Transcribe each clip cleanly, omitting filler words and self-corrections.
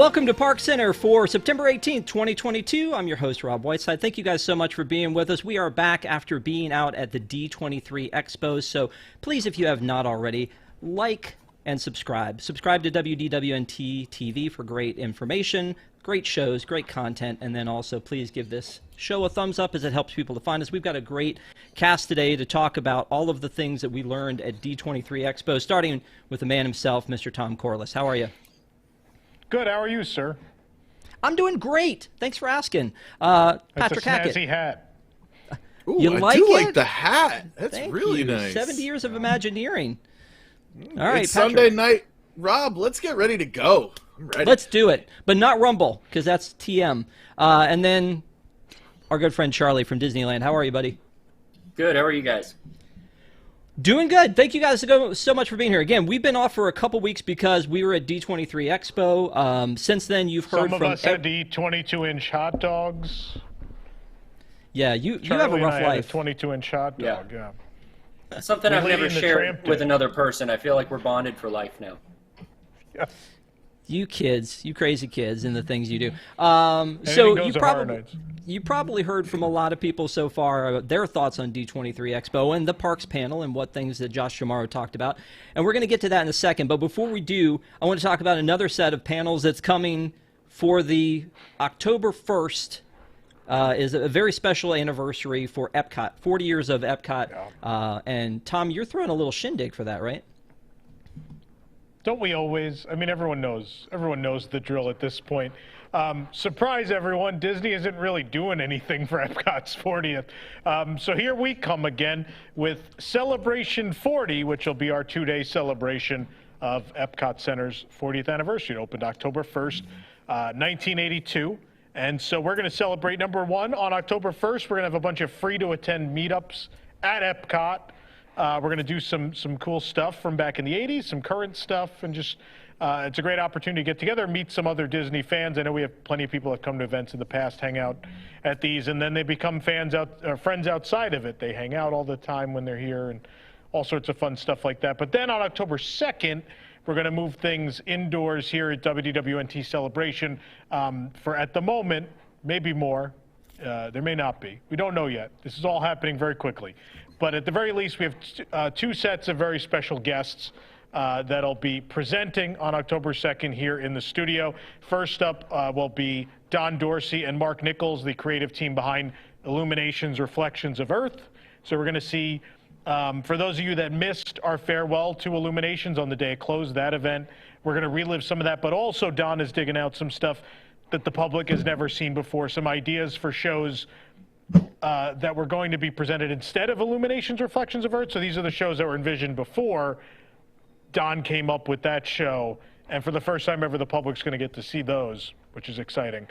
Welcome to ParksCenter for September 18th, 2022. I'm your host, Rob Whiteside. Thank you guys so much for being with us. We are back after being out at the D23 Expo, so please, if you have not already, like and subscribe. Subscribe to WDWNT TV for great information, great shows, great content, and then also please give this show a thumbs up as it helps people to find us. We've got a great cast today to talk about all of the things that we learned at D23 Expo, starting with the man himself, Mr. Tom Corliss. How are you? Good. How are you, sir? I'm doing great. Thanks for asking. That's Patrick a snazzy Hackett. hat. Ooh, You I like do it? like the hat. That's Thank really you. nice. 70 years of Imagineering. All right, It's Patrick. Sunday night. Rob, let's get ready to go. I'm ready. Let's do it, but not Rumble, because that's TM. And then our good friend Charlie from Disneyland. How are you, buddy? Good. How are you guys? Doing good. Thank you guys so much for being here. Again, we've been off for a couple weeks because we were at D23 Expo. Since then, you've heard Some of from us had to eat 22-inch hot dogs. Yeah, you have a Charlie rough and I life. had a 22-inch hot dog. Yeah. Something I've Lady never and the shared Tramp with did. another person. I feel like we're bonded for life now. Yeah. You kids, you crazy kids, and the things you do. So Anything goes at Horror Nights. you probably heard from a lot of people so far their thoughts on D23 Expo and the Parks panel and what things that Josh Chamorro talked about. And we're going to get to that in a second. But before we do, I want to talk about another set of panels that's coming for the October 1st. Is a very special anniversary for Epcot, 40 years of Epcot. Yeah. And Tom, you're throwing a little shindig for that, right? Don't we always? I mean, everyone knows the drill at this point. Surprise, everyone! Disney isn't really doing anything for Epcot's 40th. So here we come again with Celebration 40, which will be our two-day celebration of Epcot Center's 40th anniversary. It opened October 1st, 1982. And so we're going to celebrate, number one, on October 1st. We're going to have a bunch of free-to-attend meetups at Epcot. We're going to do some cool stuff from back in the 80s, some current stuff, and just it's a great opportunity to get together and meet some other Disney fans. I know we have plenty of people that come to events in the past, hang out at these, and then they become friends outside of it. They hang out all the time when they're here and all sorts of fun stuff like that. But then on October 2nd, we're going to move things indoors here at WDWNT Celebration for, at the moment, maybe more. There may not be. We don't know yet. This is all happening very quickly. But at the very least, we have two sets of very special guests that'll be presenting on October 2nd here in the studio. First up will be Don Dorsey and Mark Nichols, the creative team behind Illuminations, Reflections of Earth. So we're going to see, for those of you that missed our farewell to Illuminations on the day it closed, that event, we're going to relive some of that. But also Don is digging out some stuff that the public has never seen before, some ideas for shows that were going to be presented instead of Illuminations, Reflections of Earth. So these are the shows that were envisioned before Don came up with that show. And for the first time ever, the public's going to get to see those, which is exciting.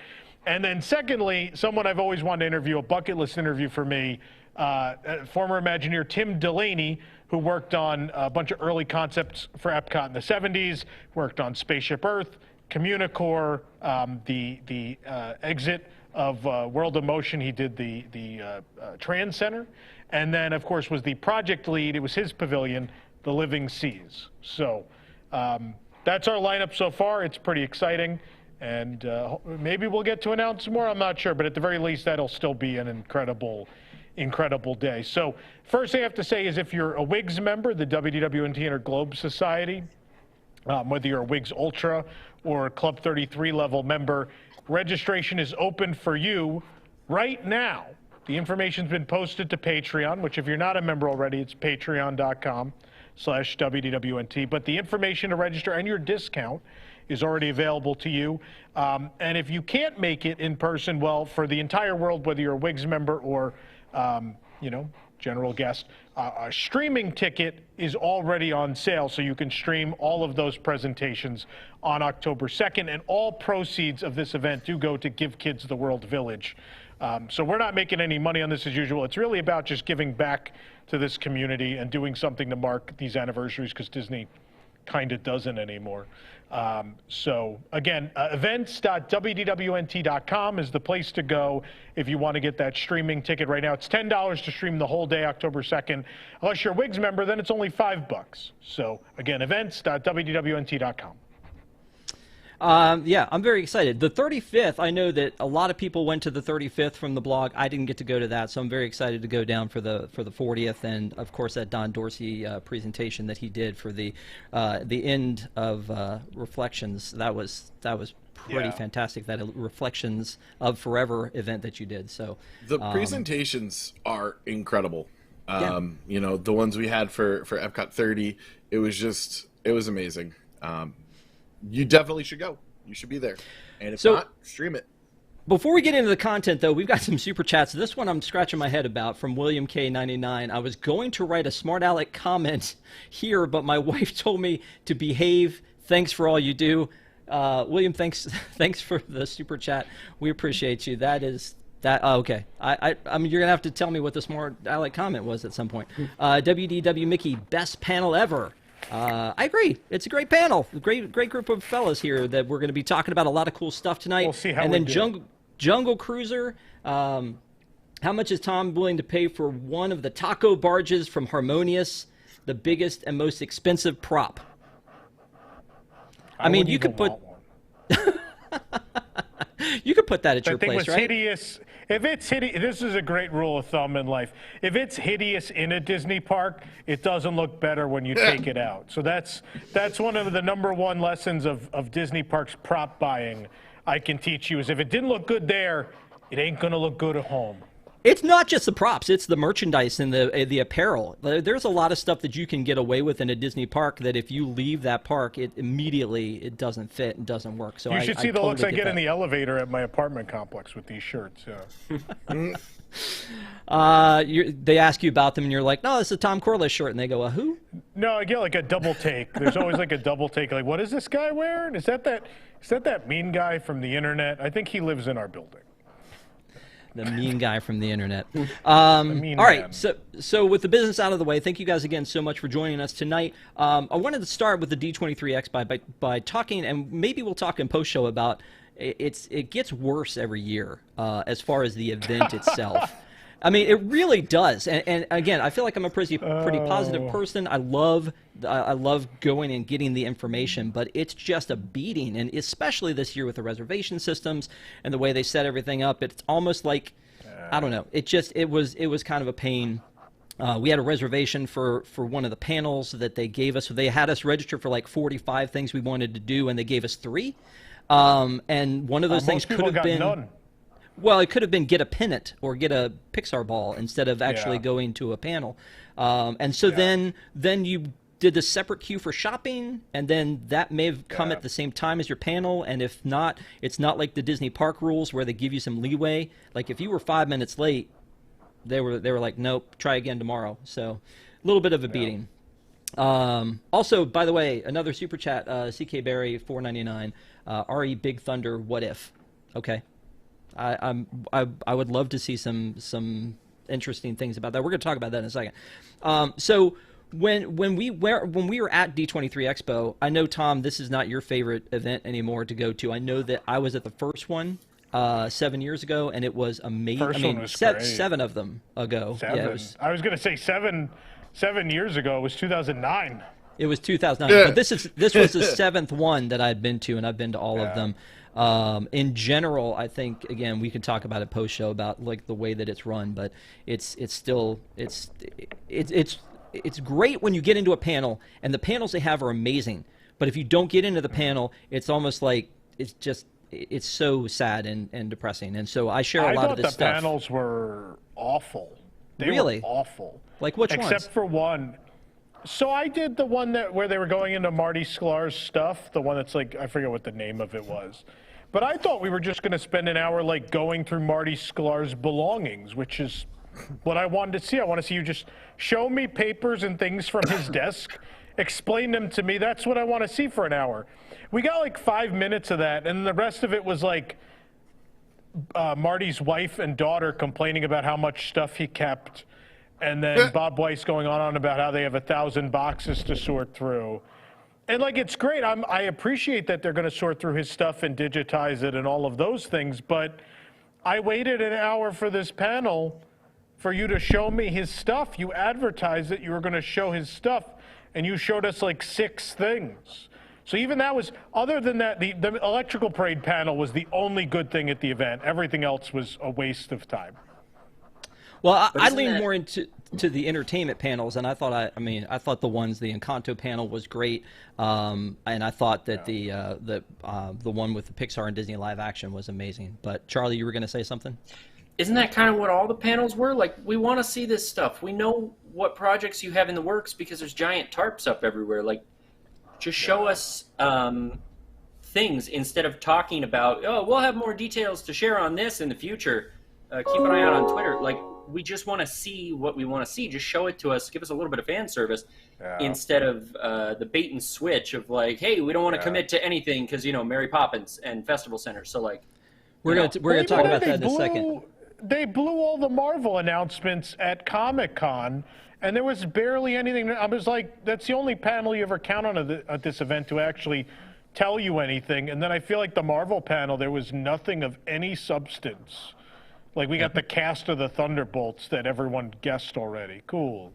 And then secondly, someone I've always wanted to interview, a bucket list interview for me, former Imagineer Tim Delaney, who worked on a bunch of early concepts for Epcot in the 70s, worked on Spaceship Earth, Communicore, the exit of World of Motion. He did the Trans Center, and then of course was the project lead. It was his pavilion, the Living Seas. So that's our lineup so far. It's pretty exciting, and maybe we'll get to announce more. I'm not sure, but at the very least, that'll still be an incredible day. So first thing I have to say is if you're a WIGS member, the WDWNT Interglobe Society, whether you're a WIGS Ultra or a Club 33 level member, registration is open for you right now. The information's been posted to Patreon, which if you're not a member already, it's patreon.com/WDWNT. But the information to register and your discount is already available to you. And if you can't make it in person, well, for the entire world, whether you're a WIGS member or, general guest, a streaming ticket is already on sale, so you can stream all of those presentations on October 2nd, and all proceeds of this event do go to Give Kids the World Village. So we're not making any money on this as usual. It's really about just giving back to this community and doing something to mark these anniversaries, because Disney kind of doesn't anymore. So again, events.wdwnt.com is the place to go if you want to get that streaming ticket right now. It's $10 to stream the whole day, October 2nd. Unless you're a WIGS member, then it's only $5. So again, events.wdwnt.com. Yeah, I'm very excited. The 35th, I know that a lot of people went to the 35th from the blog. I didn't get to go to that, so I'm very excited to go down for the 40th, and of course that Don Dorsey presentation that he did for the end of Reflections. That was pretty fantastic. That Reflections of Forever event that you did. So the presentations are incredible. Yeah. You know, the ones we had for Epcot 30, it was amazing. You definitely should go. You should be there. And if not, stream it. Before we get into the content, though, we've got some super chats. This one I'm scratching my head about from William K99. I was going to write a smart aleck comment here, but my wife told me to behave. Thanks for all you do. William, thanks for the super chat. We appreciate you. Okay. I mean, you're gonna have to tell me what the smart aleck comment was at some point. WDW Mickey, best panel ever. I agree. It's a great panel. Great group of fellas here that we're going to be talking about a lot of cool stuff tonight. We'll see how and we then do. Jungle Cruiser. How much is Tom willing to pay for one of the taco barges from Harmonious, the biggest and most expensive prop? I mean, you could put you could put that at your place, right? Hideous. If it's hideous, this is a great rule of thumb in life. If it's hideous in a Disney park, it doesn't look better when you take it out. So that's one of the #1 lessons of Disney parks prop buying I can teach you is if it didn't look good there, it ain't gonna look good at home. It's not just the props; it's the merchandise and the apparel. There's a lot of stuff that you can get away with in a Disney park that if you leave that park, it immediately doesn't fit and doesn't work. So you should see I the looks totally I get in that. the elevator at my apartment complex with these shirts. They ask you about them, and you're like, "No, it's a Tom Corliss shirt," and they go, "Who?" No, I get like a double take. There's always like a double take. Like, what is this guy wearing? Is that mean guy from the internet? I think he lives in our building. The mean guy from the internet. Mean all right, man. so with the business out of the way, thank you guys again so much for joining us tonight. I wanted to start with the D23 Expo by talking, and maybe we'll talk in post-show about it gets worse every year as far as the event itself. I mean, it really does. And again, I feel like I'm a pretty positive person. I love going and getting the information, but it's just a beating. And especially this year with the reservation systems and the way they set everything up, it's almost like, I don't know. It was kind of a pain. We had a reservation for one of the panels that they gave us. So they had us register for like 45 things we wanted to do, and they gave us 3. And one of those things could have been none. Well, it could have been get a pennant or get a Pixar ball instead of actually going to a panel. And so then you did the separate queue for shopping, and then that may have come at the same time as your panel. And if not, it's not like the Disney park rules where they give you some leeway. Like if you were 5 minutes late, they were like, nope, try again tomorrow. So a little bit of a beating. Also, by the way, another super chat, CK Barry 499, RE Big Thunder, what if? Okay. I would love to see some interesting things about that. We're going to talk about that in a second. So when we were at D23 Expo, I know, Tom, this is not your favorite event anymore to go to. I know that I was at the first one 7 years ago, and it was amazing. First one was great. 7 of them ago. 7. Yeah, it was, I was going to say 7 years ago. It was 2009. It was 2009, but this was the 7th one that I'd been to, and I've been to all of them. In general, I think, again, we can talk about it post show about like the way that it's run, but it's great when you get into a panel, and the panels they have are amazing. But if you don't get into the panel, it's almost like it's so sad and depressing. And so I share a lot of this stuff. I thought the panels were awful. They Really? were awful. Like which ones? Except for one. So I did the one where they were going into Marty Sklar's stuff, the one that's like, I forget what the name of it was. But I thought we were just going to spend an hour like going through Marty Sklar's belongings, which is what I wanted to see. I want to see you just show me papers and things from his desk, explain them to me. That's what I want to see for an hour. We got like 5 minutes of that, and the rest of it was like Marty's wife and daughter complaining about how much stuff he kept. And then Bob Weiss going on about how they have 1,000 boxes to sort through. And, like, it's great. I appreciate that they're going to sort through his stuff and digitize it and all of those things. But I waited an hour for this panel for you to show me his stuff. You advertised that you were going to show his stuff, and you showed us, like, 6 things. So even that was, other than that, the electrical parade panel was the only good thing at the event. Everything else was a waste of time. Well, I lean more into the entertainment panels, and I thought I thought the Encanto panel was great, and I thought that the one with the Pixar and Disney live action was amazing. But Charlie, you were going to say something? Isn't that kind of what all the panels were? Like, we want to see this stuff. We know what projects you have in the works because there's giant tarps up everywhere. Like, just show us things instead of talking about, oh, we'll have more details to share on this in the future. Keep an eye out on Twitter. Like, we just want to see what we want to see. Just show it to us. Give us a little bit of fan service instead of the bait and switch of like, hey, we don't want to commit to anything because, Mary Poppins and Festival Center. So, like, we're going to talk about that in a second. They blew all the Marvel announcements at Comic-Con, and there was barely anything. I was like, that's the only panel you ever count on at this event to actually tell you anything. And then I feel like the Marvel panel, there was nothing of any substance. Like, we got the cast of the Thunderbolts that everyone guessed already. Cool.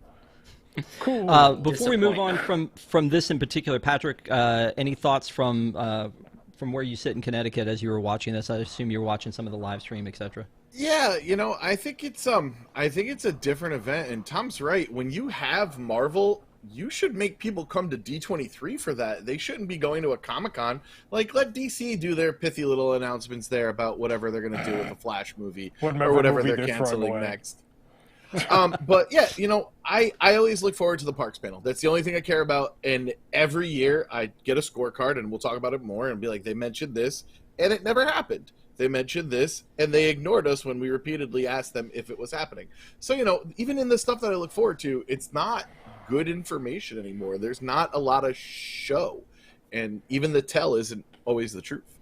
Before we move on from this in particular, Patrick, any thoughts from where you sit in Connecticut as you were watching this? I assume you were watching some of the live stream, etc. Yeah, I think it's a different event, and Tom's right. When you have Marvel, you should make people come to D23 for that. They shouldn't be going to a Comic-Con. Like, let DC do their pithy little announcements there about whatever they're going to do with the Flash movie or whatever they're canceling next. But yeah, I always look forward to the parks panel. That's the only thing I care about. And every year I get a scorecard, and we'll talk about it more and be like, they mentioned this, and it never happened. They mentioned this, and they ignored us when we repeatedly asked them if it was happening. So, even in the stuff that I look forward to, it's not good information anymore. There's not a lot of show, and even the tell isn't always the truth.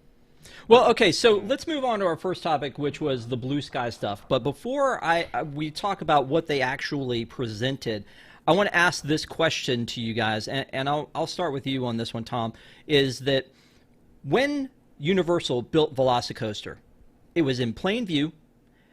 Well, okay, so let's move on to our first topic, which was the blue sky stuff. But before we talk about what they actually presented, I want to ask this question to you guys, and I'll start with you on this one, Tom, is that when Universal built Velocicoaster, it was in plain view.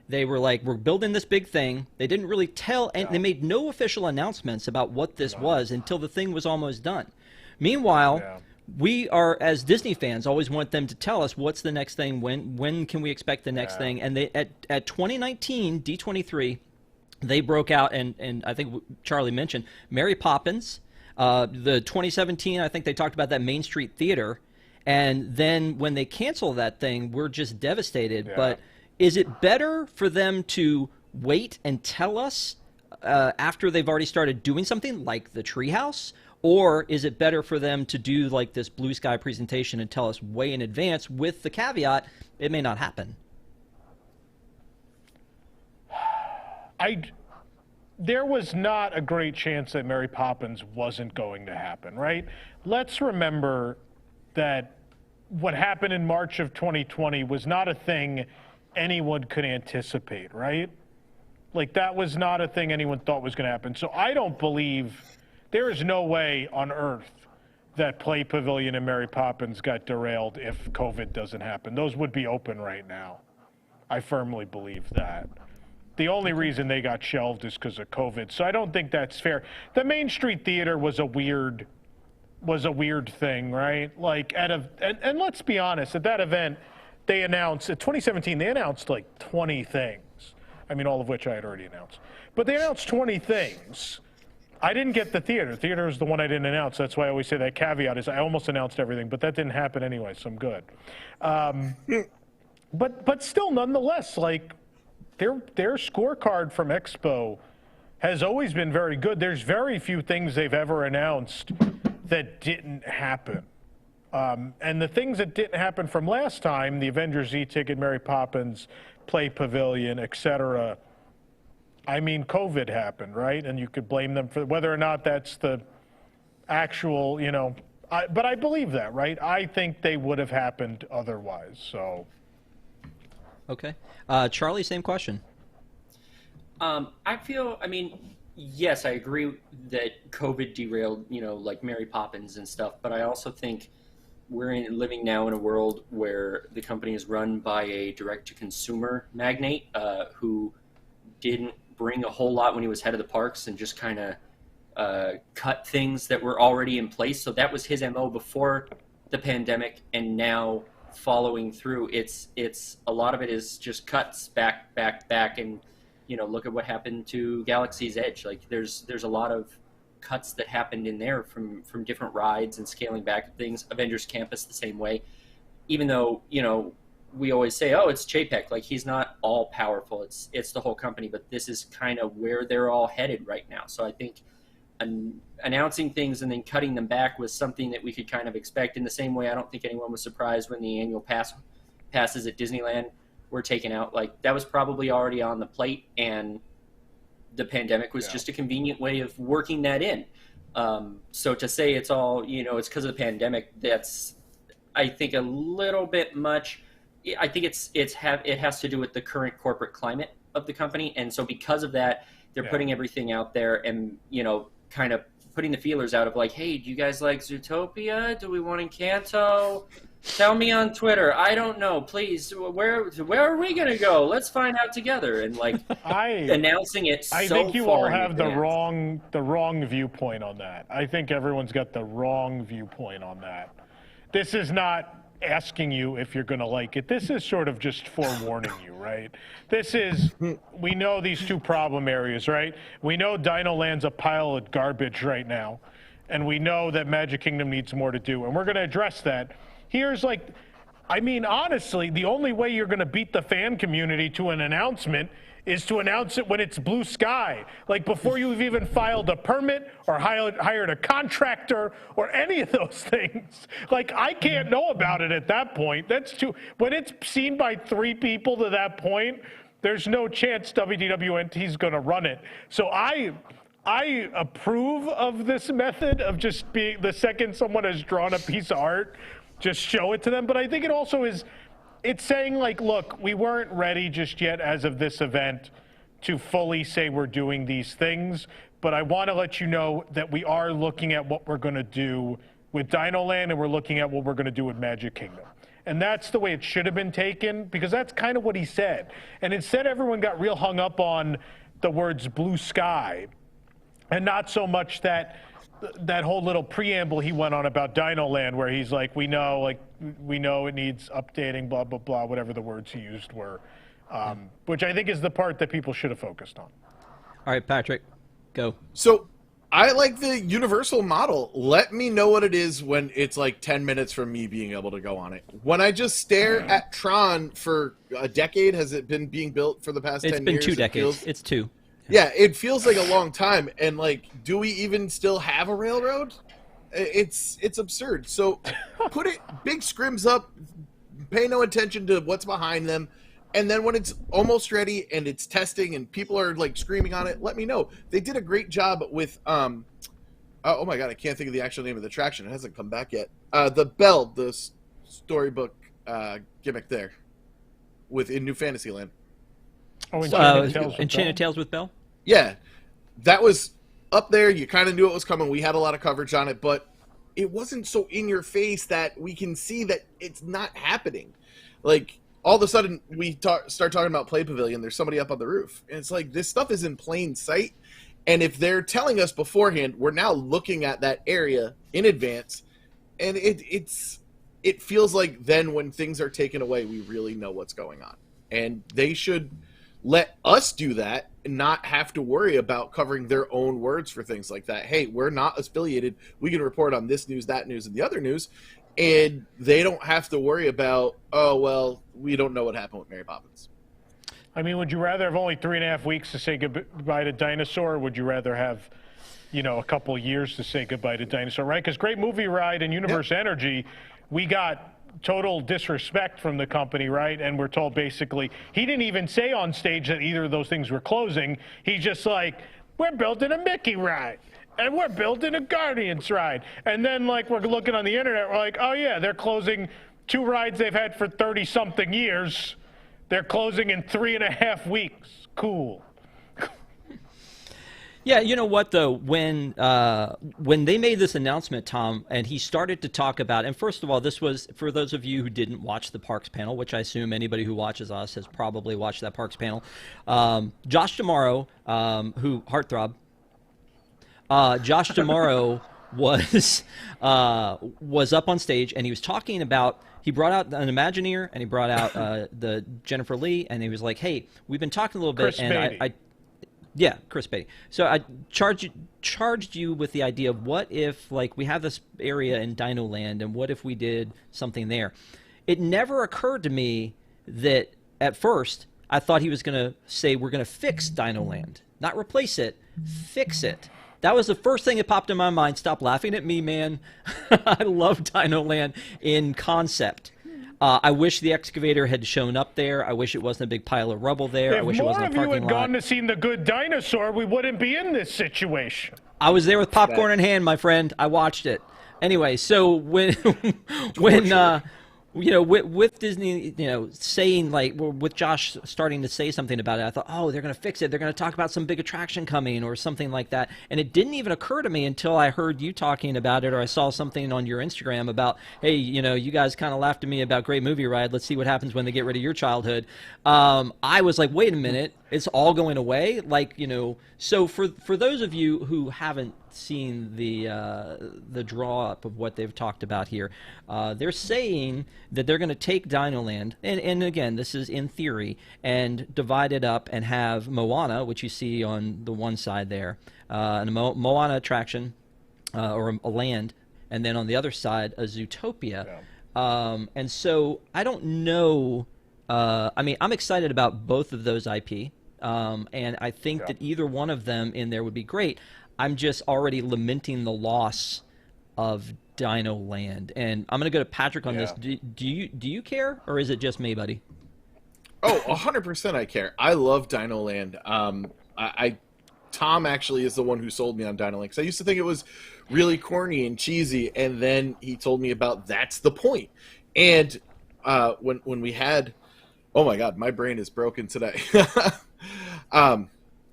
They were like, we're building this big thing. They didn't really tell, and they made no official announcements about what this was until the thing was almost done. Meanwhile, we are, as Disney fans, always want them to tell us what's the next thing, when can we expect the next thing. And they at 2019 D23, they broke out, and I think Charlie mentioned Mary Poppins. The 2017, I think they talked about that Main Street Theater. And then when they cancel that thing, we're just devastated. Yeah. But is it better for them to wait and tell us after they've already started doing something like the Treehouse? Or is it better for them to do like this blue sky presentation and tell us way in advance with the caveat it may not happen? There was not a great chance that Mary Poppins wasn't going to happen, right? Let's remember that what happened in March of 2020 was not a thing anyone could anticipate, right? Like, that was not a thing anyone thought was going to happen. So I don't believe, there is no way on earth that Play Pavilion and Mary Poppins got derailed if COVID doesn't happen. Those would be open right now. I firmly believe that. The only reason they got shelved is because of COVID. So I don't think that's fair. The Main Street Theater was a weird thing, right? Like, and let's be honest, at that event, they announced, at 2017, they announced like 20 things. I mean, all of which I had already announced. But they announced 20 things. I didn't get the theater. Theater is the one I didn't announce. That's why I always say that caveat is I almost announced everything, but that didn't happen anyway, so I'm good. But still, nonetheless, like, their scorecard from Expo has always been very good. There's very few things they've ever announced that didn't happen. And the things that didn't happen from last time, the Avengers e-ticket, Mary Poppins, Play Pavilion, etc., I mean, COVID happened, right? And you could blame them for whether or not that's the actual, but I believe that, right? I think they would have happened otherwise, so. Okay. Charlie, same question. Yes, I agree that COVID derailed, like Mary Poppins and stuff, but I also think we're living now in a world where the company is run by a direct-to-consumer magnate who didn't bring a whole lot when he was head of the parks and just kind of cut things that were already in place. So that was his MO before the pandemic and now following through. It's a lot of it is just cuts back, and look at what happened to Galaxy's Edge. Like there's a lot of cuts that happened in there from different rides and scaling back things. Avengers Campus the same way, even though we always say, oh, it's Chapek, like he's not all powerful, it's the whole company, but this is kind of where they're all headed right now. So I think announcing things and then cutting them back was something that we could kind of expect. In the same way, I don't think anyone was surprised when the annual passes at Disneyland were taken out. Like that was probably already on the plate, and the pandemic was just a convenient way of working that in. So to say it's all, it's because of the pandemic, that's, I think, a little bit much. I think it has to do with the current corporate climate of the company, and so because of that, they're putting everything out there, and kind of putting the feelers out of like, hey, do you guys like Zootopia? Do we want Encanto? Tell me on Twitter. I don't know. Please, where are we gonna go? Let's find out together. And like announcing it. I think you all have the wrong viewpoint on that. I think everyone's got the wrong viewpoint on that. This is not asking you if you're going to like it. This is sort of just forewarning you, right? This is, we know these two problem areas, right? We know Dino Land's a pile of garbage right now, and we know that Magic Kingdom needs more to do, and we're going to address that. Here's like, I mean, honestly, the only way you're going to beat the fan community to an announcement is to announce it when it's blue sky. Like before you've even filed a permit or hired a contractor or any of those things. Like I can't know about it at that point. That's too, when it's seen by 3 people to that point, there's no chance WDWNT is going to run it. So I approve of this method of just being, the second someone has drawn a piece of art, just show it to them. But I think it also is, it's saying like, look, we weren't ready just yet as of this event to fully say we're doing these things, but I want to let you know that we are looking at what we're going to do with Dino Land, and we're looking at what we're going to do with Magic Kingdom. And that's the way it should have been taken, because that's kind of what he said. And instead, everyone got real hung up on the words blue sky, and not so much that whole little preamble he went on about Dino Land, where he's like, we know it needs updating, blah, blah, blah, whatever the words he used were, which I think is the part that people should have focused on. All right, Patrick, go. So I like the Universal model. Let me know what it is when it's like 10 minutes from me being able to go on it. When I just stare at Tron for a decade, has it been being built for the past 10 years? It's been 2 decades. It's 2. Yeah, it feels like a long time. And like, do we even still have a railroad? It's absurd. So put it, big scrims up, pay no attention to what's behind them. And then when it's almost ready and it's testing and people are like screaming on it, let me know. They did a great job with, oh my God, I can't think of the actual name of the attraction. It hasn't come back yet. The Bell, the storybook gimmick there in New Fantasyland. Oh, Enchanted Tales with Belle? Yeah, that was up there. You kind of knew it was coming. We had a lot of coverage on it, but it wasn't so in your face that we can see that it's not happening. Like, all of a sudden, we start talking about Play Pavilion. There's somebody up on the roof. And it's like, this stuff is in plain sight. And if they're telling us beforehand, we're now looking at that area in advance. And it feels like then when things are taken away, we really know what's going on. And they should let us do that and not have to worry about covering their own words for things like that. Hey, we're not affiliated. We can report on this news, that news, and the other news. And they don't have to worry about, oh, well, we don't know what happened with Mary Poppins. I mean, would you rather have only 3.5 weeks to say goodbye to Dinosaur, or would you rather have, a couple of years to say goodbye to Dinosaur, right? Because Great Movie Ride and Universe Energy, we got total disrespect from the company, right? And we're told basically, he didn't even say on stage that either of those things were closing. He's just like, we're building a Mickey ride. And we're building a Guardians ride. And then, like, we're looking on the internet, we're like, oh, yeah, they're closing 2 rides they've had for 30-something years. They're closing in 3.5 weeks. Cool. Yeah, you know what, though? When they made this announcement, Tom, and he started to talk about, and first of all, this was, for those of you who didn't watch the Parks panel, which I assume anybody who watches us has probably watched that Parks panel, Josh D'Amaro, who, Heartthrob, Josh D'Amaro was up on stage, and he was talking about. He brought out an Imagineer, and he brought out the Jennifer Lee, and he was like, "Hey, we've been talking a little bit, Chris and Beatty. yeah, Chris Beatty. So I charged you with the idea of what if, like, we have this area in Dino Land, and what if we did something there? It never occurred to me that at first I thought he was going to say we're going to fix Dino Land, not replace it, fix it. That was the first thing that popped in my mind. Stop laughing at me, man. I love Dino Land in concept. I wish the excavator had shown up there. I wish it wasn't a big pile of rubble there. I If wish it more wasn't a of you parking had lot. gone to see The Good Dinosaur, we wouldn't be in this situation. I was there with popcorn in hand, my friend. I watched it. Anyway, so when with Disney, saying, like, with Josh starting to say something about it, I thought, oh, they're going to fix it. They're going to talk about some big attraction coming or something like that. And it didn't even occur to me until I heard you talking about it, or I saw something on your Instagram about, hey, you guys kind of laughed at me about Great Movie Ride. Let's see what happens when they get rid of your childhood. I was like, wait a minute, it's all going away? Like, so for those of you who haven't seen the draw up of what they've talked about here, they're saying that they're going to take Dino Land, and again, this is in theory, and divide it up and have Moana, which you see on the one side there, and a Moana attraction, or a land, and then on the other side, a Zootopia. Yeah. And so I don't know. I'm excited about both of those IP, and I think that either one of them in there would be great. I'm just already lamenting the loss of Dino Land, and I'm gonna go to Patrick on this. Do you care, or is it just me, buddy? Oh, 100% I care. I love Dino Land. Tom actually is the one who sold me on Dino Land, because I used to think it was really corny and cheesy, and then he told me about that's the point. And when we had, oh my God, my brain is broken today.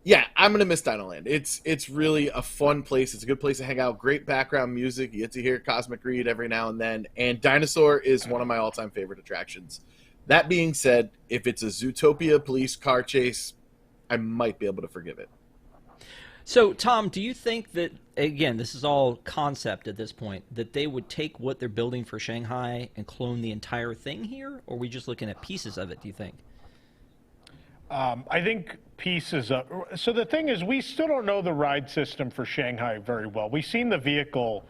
Yeah, I'm gonna miss Dino Land. It's really a fun place. It's a good place to hang out. Great background music. You get to hear Cosmic Reed every now and then. And Dinosaur is one of my all-time favorite attractions. That being said, if it's a Zootopia police car chase, I might be able to forgive it. So, Tom, do you think that, again, this is all concept at this point, that they would take what they're building for Shanghai and clone the entire thing here, or are we just looking at pieces of it, do you think? I think pieces of... So the thing is, we still don't know the ride system for Shanghai very well. We've seen the vehicle.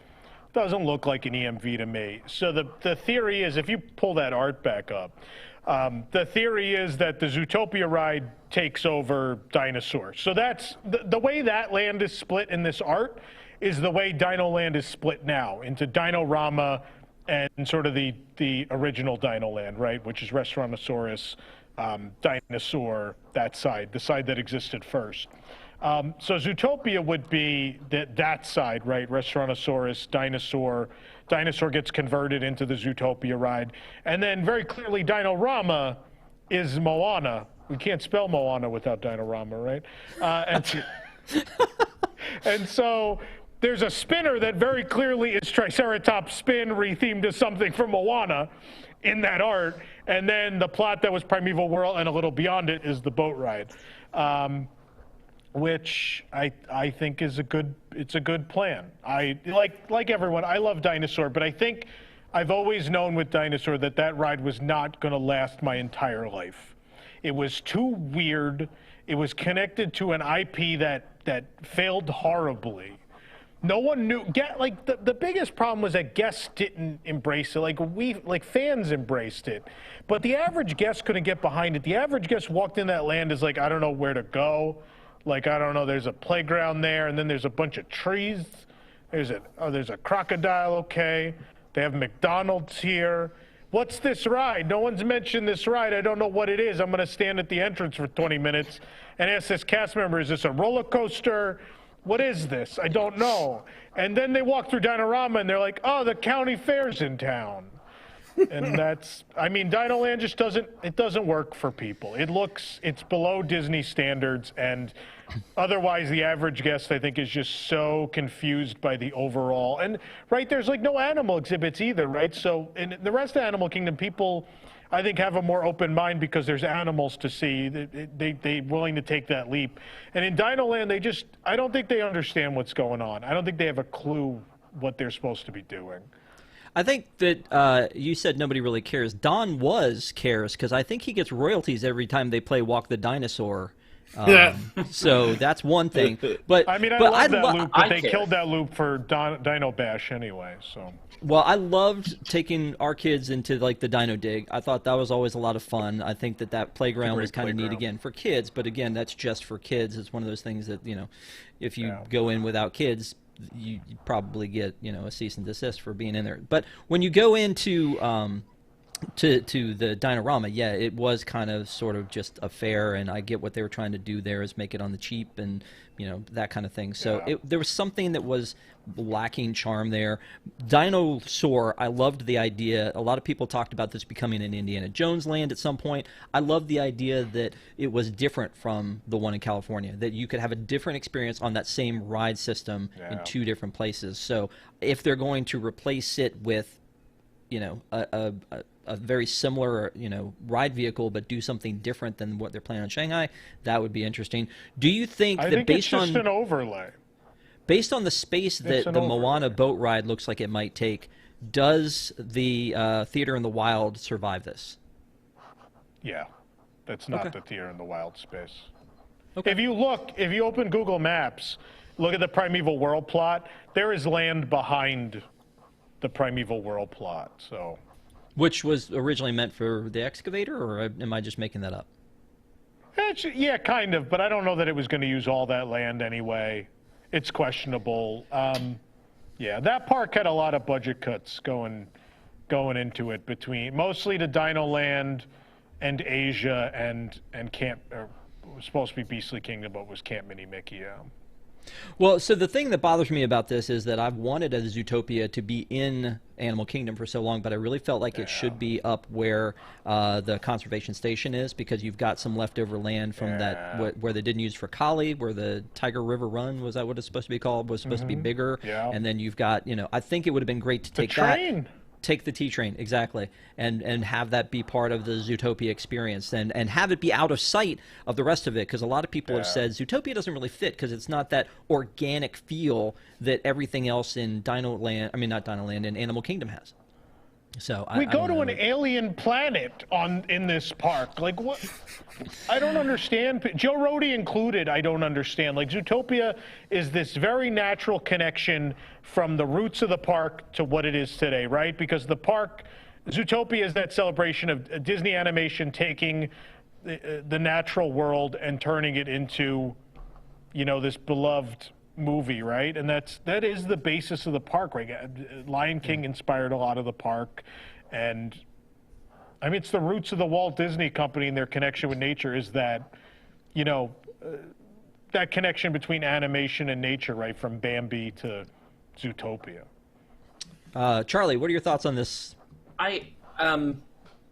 Doesn't look like an EMV to me. So the theory is, if you pull that art back up, the theory is that the Zootopia ride takes over Dinosaur. So that's... The way that land is split in this art is the way Dino Land is split now, into Dino-Rama and sort of the original Dino Land, right, which is Restaurantosaurus, Dinosaur, that side, the side that existed first. So Zootopia would be that side, right? Restaurantosaurus, Dinosaur. Dinosaur gets converted into the Zootopia ride. And then very clearly Dino-Rama is Moana. We can't spell Moana without Dino-Rama, right? And so there's a spinner that very clearly is Triceratops spin rethemed to something from Moana in that art, and then the plot that was Primeval World and a little beyond it is the boat ride, which I think is a good plan. I like everyone. I love Dinosaur, but I think I've always known with Dinosaur that ride was not going to last my entire life. It was too weird. It was connected to an IP that failed horribly. No one knew. The biggest problem was that guests didn't embrace it. Fans embraced it, but the average guest couldn't get behind it. The average guest walked in that land is like, I don't know where to go. Like, I don't know. There's a playground there, and then there's a bunch of trees. There's a crocodile. Okay, they have McDonald's here. What's this ride? No one's mentioned this ride. I don't know what it is. I'm going to stand at the entrance for 20 minutes and ask this cast member, is this a roller coaster? What is this? I don't know. And then they walk through Dino-Rama and they're like, oh, the county fair's in town. And Dino Land just doesn't work for people. It's below Disney standards, and otherwise the average guest, I think, is just so confused by the overall. And, right, there's no animal exhibits either, right? So in the rest of Animal Kingdom, people, I think, have a more open mind because there's animals to see. They're willing to take that leap. And in Dino Land, I don't think they understand what's going on. I don't think they have a clue what they're supposed to be doing. I think that you said nobody really cares. Don cares because I think he gets royalties every time they play Walk the Dinosaur. So that's one thing. But I mean, I love that loop, but they killed that loop for Dino Bash anyway. So. Well, I loved taking our kids into like the Dino Dig. I thought that was always a lot of fun. I think that playground was kind of neat again for kids, but again, that's just for kids. It's one of those things that, you know, if you go in without kids, you probably get, you know, a cease and desist for being in there. But when you go into to the Dinorama, yeah, it was kind of sort of just a fair, and I get what they were trying to do there is make it on the cheap and, you know, that kind of thing. So there was something that was lacking charm there. Dinosaur, I loved the idea. A lot of people talked about this becoming an Indiana Jones land at some point. I loved the idea that it was different from the one in California, that you could have a different experience on that same ride system in two different places. So if they're going to replace it with, you know, a very similar, you know, ride vehicle, but do something different than what they're planning on Shanghai, that would be interesting. Do you think I that think based it's just on an overlay, based on the space that the Moana boat ride looks like it might take, does the Theater in the Wild survive this? Yeah, that's not the Theater in the Wild space. Okay. If you open Google Maps, look at the Primeval World plot. There is land behind the Primeval World plot. So. Which was originally meant for the excavator, or am I just making that up? Yeah, kind of, but I don't know that it was going to use all that land anyway. It's questionable. Yeah, that park had a lot of budget cuts going into it, between mostly to Dino Land and Asia and Camp. Or it was supposed to be Beastly Kingdom, but it was Camp Mini Mickey. Well, so the thing that bothers me about this is that I've wanted a Zootopia to be in Animal Kingdom for so long, but I really felt like it should be up where the conservation station is, because you've got some leftover land from that where they didn't use for Kali, where the Tiger River Run, was that what it's supposed to be called, was supposed to be bigger. Yeah. And then you've got, you know, I think it would have been great to take take the T-Train, exactly, and have that be part of the Zootopia experience, and have it be out of sight of the rest of it, because a lot of people have said Zootopia doesn't really fit because it's not that organic feel that everything else in Dino Land, I mean not Dino Land, in Animal Kingdom has. So we go to an alien planet in this park. Like, what? I don't understand. Joe Rohde included, I don't understand. Like, Zootopia is this very natural connection from the roots of the park to what it is today, right? Because the park, Zootopia is that celebration of Disney animation taking the natural world and turning it into, you know, this beloved movie, right? And that is the basis of the park, right? Lion King inspired a lot of the park, and I mean, it's the roots of the Walt Disney Company and their connection with nature is that, you know, that connection between animation and nature, right, from Bambi to Zootopia. Charlie, what are your thoughts on this?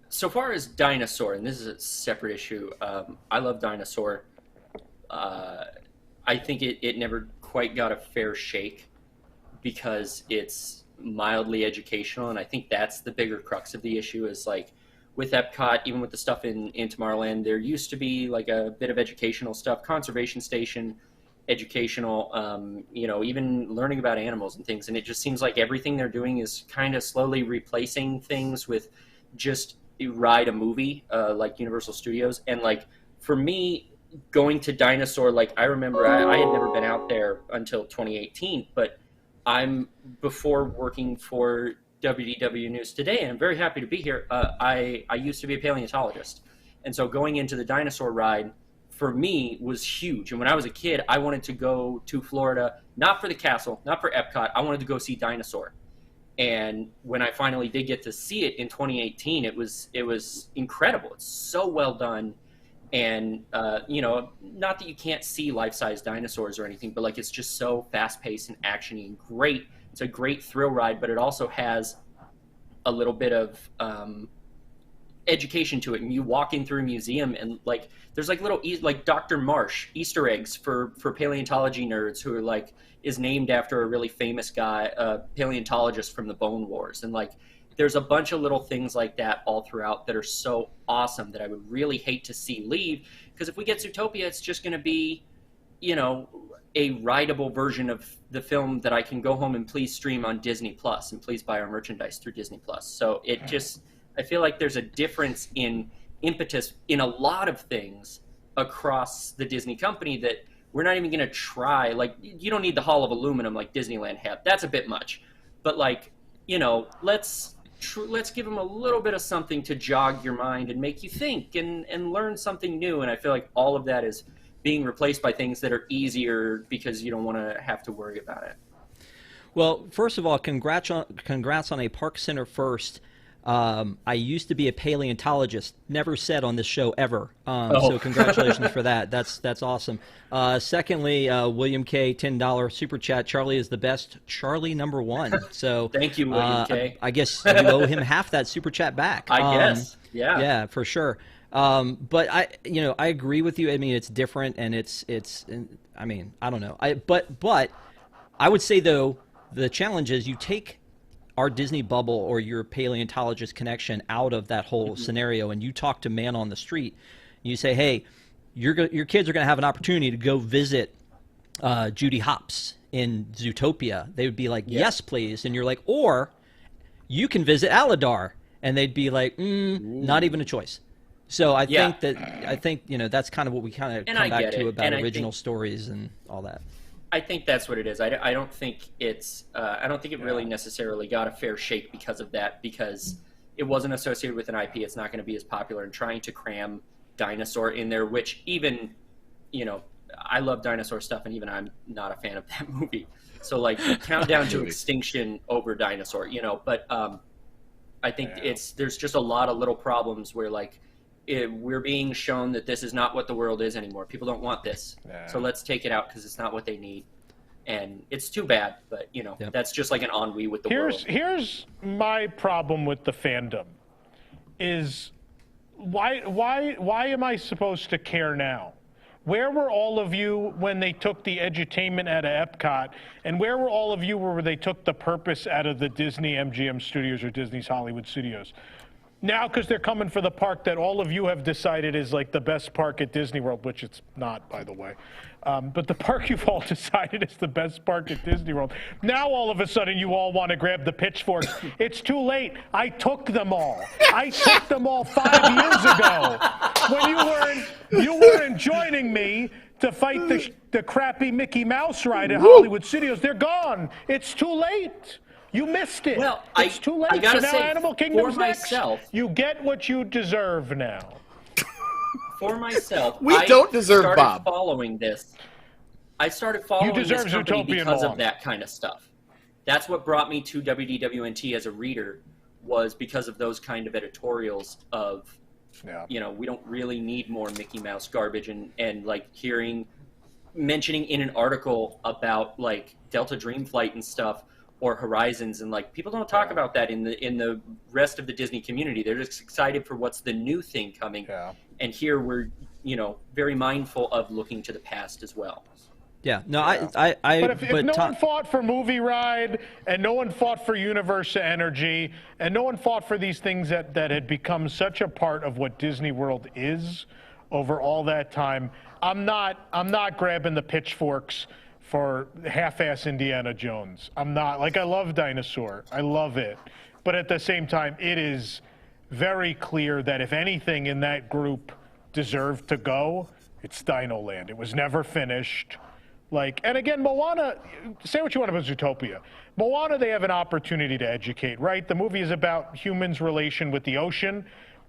So far as Dinosaur, and this is a separate issue, I love Dinosaur. I think it never quite got a fair shake because it's mildly educational, and I think that's the bigger crux of the issue is, like, with Epcot, even with the stuff in Tomorrowland, there used to be like a bit of educational stuff, conservation station, educational, you know, even learning about animals and things, and it just seems like everything they're doing is kind of slowly replacing things with just ride a movie, like Universal Studios. And like, for me, going to Dinosaur, like, I remember I had never been out there until 2018, but I'm before working for WDW News Today, and I'm very happy to be here. I used to be a paleontologist, and so going into the Dinosaur ride for me was huge. And when I was a kid, I wanted to go to Florida, not for the castle, not for Epcot. I wanted to go see Dinosaur. And when I finally did get to see it in 2018, it was incredible. It's so well done. And, you know, not that you can't see life-size dinosaurs or anything, but, like, it's just so fast-paced and action-y and great. It's a great thrill ride, but it also has a little bit of education to it. And you walk in through a museum and, like, there's, like, little, like, Dr. Marsh Easter eggs for paleontology nerds who are, like, is named after a really famous guy, a paleontologist from the Bone Wars. And, like, there's a bunch of little things like that all throughout that are so awesome that I would really hate to see leave. Because if we get Zootopia, it's just going to be, you know, a rideable version of the film that I can go home and please stream on Disney Plus and please buy our merchandise through Disney Plus. So it just, I feel like there's a difference in impetus in a lot of things across the Disney company that we're not even going to try. Like, you don't need the Hall of Aluminum like Disneyland had. That's a bit much. But like, you know, let's give them a little bit of something to jog your mind and make you think and learn something new. And I feel like all of that is being replaced by things that are easier because you don't want to have to worry about it. Well, first of all, congrats on a ParksCenter first. I used to be a paleontologist, never said on this show ever. So congratulations for that. That's awesome. Secondly, William K, $10 super chat. Charlie is the best. Charlie #1. So thank you, William K. I guess you owe him half that super chat back. I guess. Yeah. Yeah, for sure. But I agree with you. I mean, it's different, and I mean, I don't know. But I would say though, the challenge is you take our Disney bubble or your paleontologist connection out of that whole scenario, and you talk to man on the street. And you say, hey, your kids are going to have an opportunity to go visit Judy Hopps in Zootopia. They would be like, yes, please. And you're like, or you can visit Aladar, and they'd be like, not even a choice. So I think that's kind of what we kind of come back to about original stories and all that. I think that's what it is. I don't think it's. I don't think it really necessarily got a fair shake because of that. Because it wasn't associated with an IP. It's not going to be as popular. And trying to cram Dinosaur in there, which even, I love dinosaur stuff, and even I'm not a fan of that movie. So like Countdown to Extinction over Dinosaur, But I think there's just a lot of little problems where like. We're being shown that this is not what the world is anymore. People don't want this. Yeah. So let's take it out because it's not what they need. And it's too bad, but, that's just like an ennui with the world. Here's my problem with the fandom is why am I supposed to care now? Where were all of you when they took the edutainment out of Epcot? And where were all of you where they took the purpose out of the Disney MGM Studios or Disney's Hollywood Studios? Now, because they're coming for the park that all of you have decided is like the best park at Disney World, which it's not, by the way. But the park you've all decided is the best park at Disney World. Now, all of a sudden, you all want to grab the pitchforks. It's too late. I took them all. I took them all 5 years ago. When you weren't joining me to fight the crappy Mickey Mouse ride at Hollywood Studios. They're gone. It's too late. You missed it. Well, it's too late. I gotta so now say, Animal Kingdom's for myself, next. You get what you deserve now. For myself, we don't deserve started Bob. Following this. I started following this company because of that kind of stuff. That's what brought me to WDWNT as a reader, was because of those kind of editorials of, we don't really need more Mickey Mouse garbage, and like mentioning in an article about like Delta Dream Flight and stuff, or Horizons, and like people don't talk about that in the rest of the Disney community. They're just excited for what's the new thing coming. And here we're very mindful of looking to the past as well. Yeah, no, But if no one fought for Movie Ride, and no one fought for Universe Energy, and no one fought for these things that had become such a part of what Disney World is over all that time, I'm not grabbing the pitchforks for half-ass Indiana Jones. I'm not. Like, I love Dinosaur. I love it. But at the same time, it is very clear that if anything in that group deserved to go, it's Dino Land. It was never finished. And again, Moana, say what you want about Zootopia. Moana, they have an opportunity to educate, right? The movie is about humans' relation with the ocean.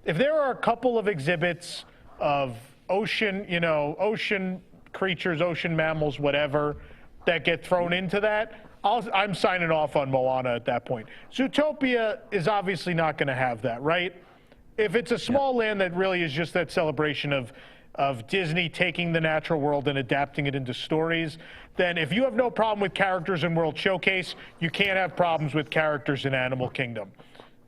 If there are a couple of exhibits of ocean creatures, ocean mammals, whatever, that get thrown into that, I'm signing off on Moana at that point. Zootopia is obviously not going to have that, right? If it's a small land that really is just that celebration of Disney taking the natural world and adapting it into stories, then if you have no problem with characters in World Showcase, you can't have problems with characters in Animal Kingdom.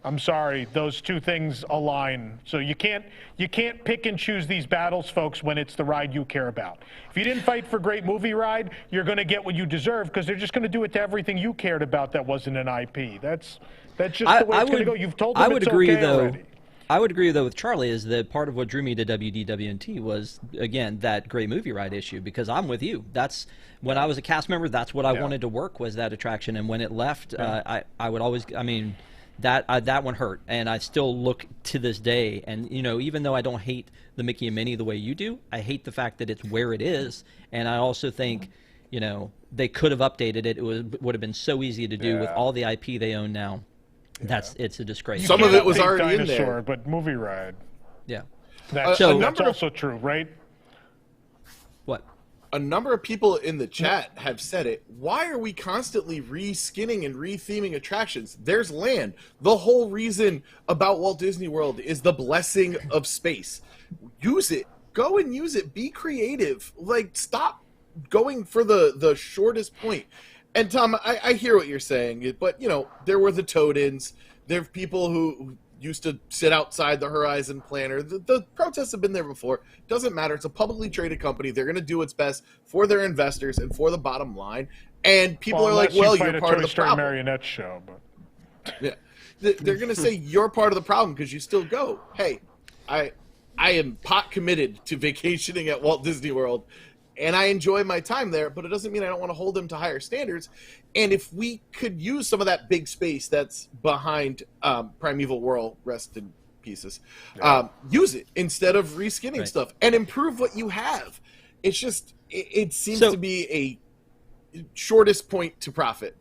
I'm sorry, those two things align. So you can't pick and choose these battles, folks, when it's the ride you care about. If you didn't fight for Great Movie Ride, you're going to get what you deserve, because they're just going to do it to everything you cared about that wasn't an IP. That's just the way it's going to go. You've told them I would agree, though. already. I would agree though with Charlie is that part of what drew me to WDWNT was again that great movie ride issue, because I'm with you. That's when I was a cast member. That's what I wanted to work, was that attraction. And when it left, I would always. I mean, that one hurt, and I still look to this day. And you know, even though I don't hate the Mickey and Minnie the way you do, I hate the fact that it's where it is. And I also think, you know, they could have updated it. It would have been so easy to do with all the IP they own now. It's a disgrace. Some of it was already Dinosaur, in there, but movie ride. Yeah. That's also true, right? What? A number of people in the chat have said it. Why are we constantly re-skinning and re-theming attractions? There's land. The whole reason about Walt Disney World is the blessing of space. Use it. Go and use it. Be creative. Like, stop going for the shortest point. And Tom, I hear what you're saying, but you know, there were the Toad-ins. There are people who used to sit outside the Horizon Planner. The protests have been there before. Doesn't matter. It's a publicly traded company. They're going to do what's best for their investors and for the bottom line. And people are like, well, you're part of the problem. Marionette show, but yeah, they're going to say you're part of the problem because you still go. Hey, I am pot committed to vacationing at Walt Disney World, and I enjoy my time there, but it doesn't mean I don't want to hold them to higher standards. And if we could use some of that big space that's behind Primeval World, rest in pieces, use it instead of reskinning stuff and improve what you have. It's just, it seems to be a shortest point to profit.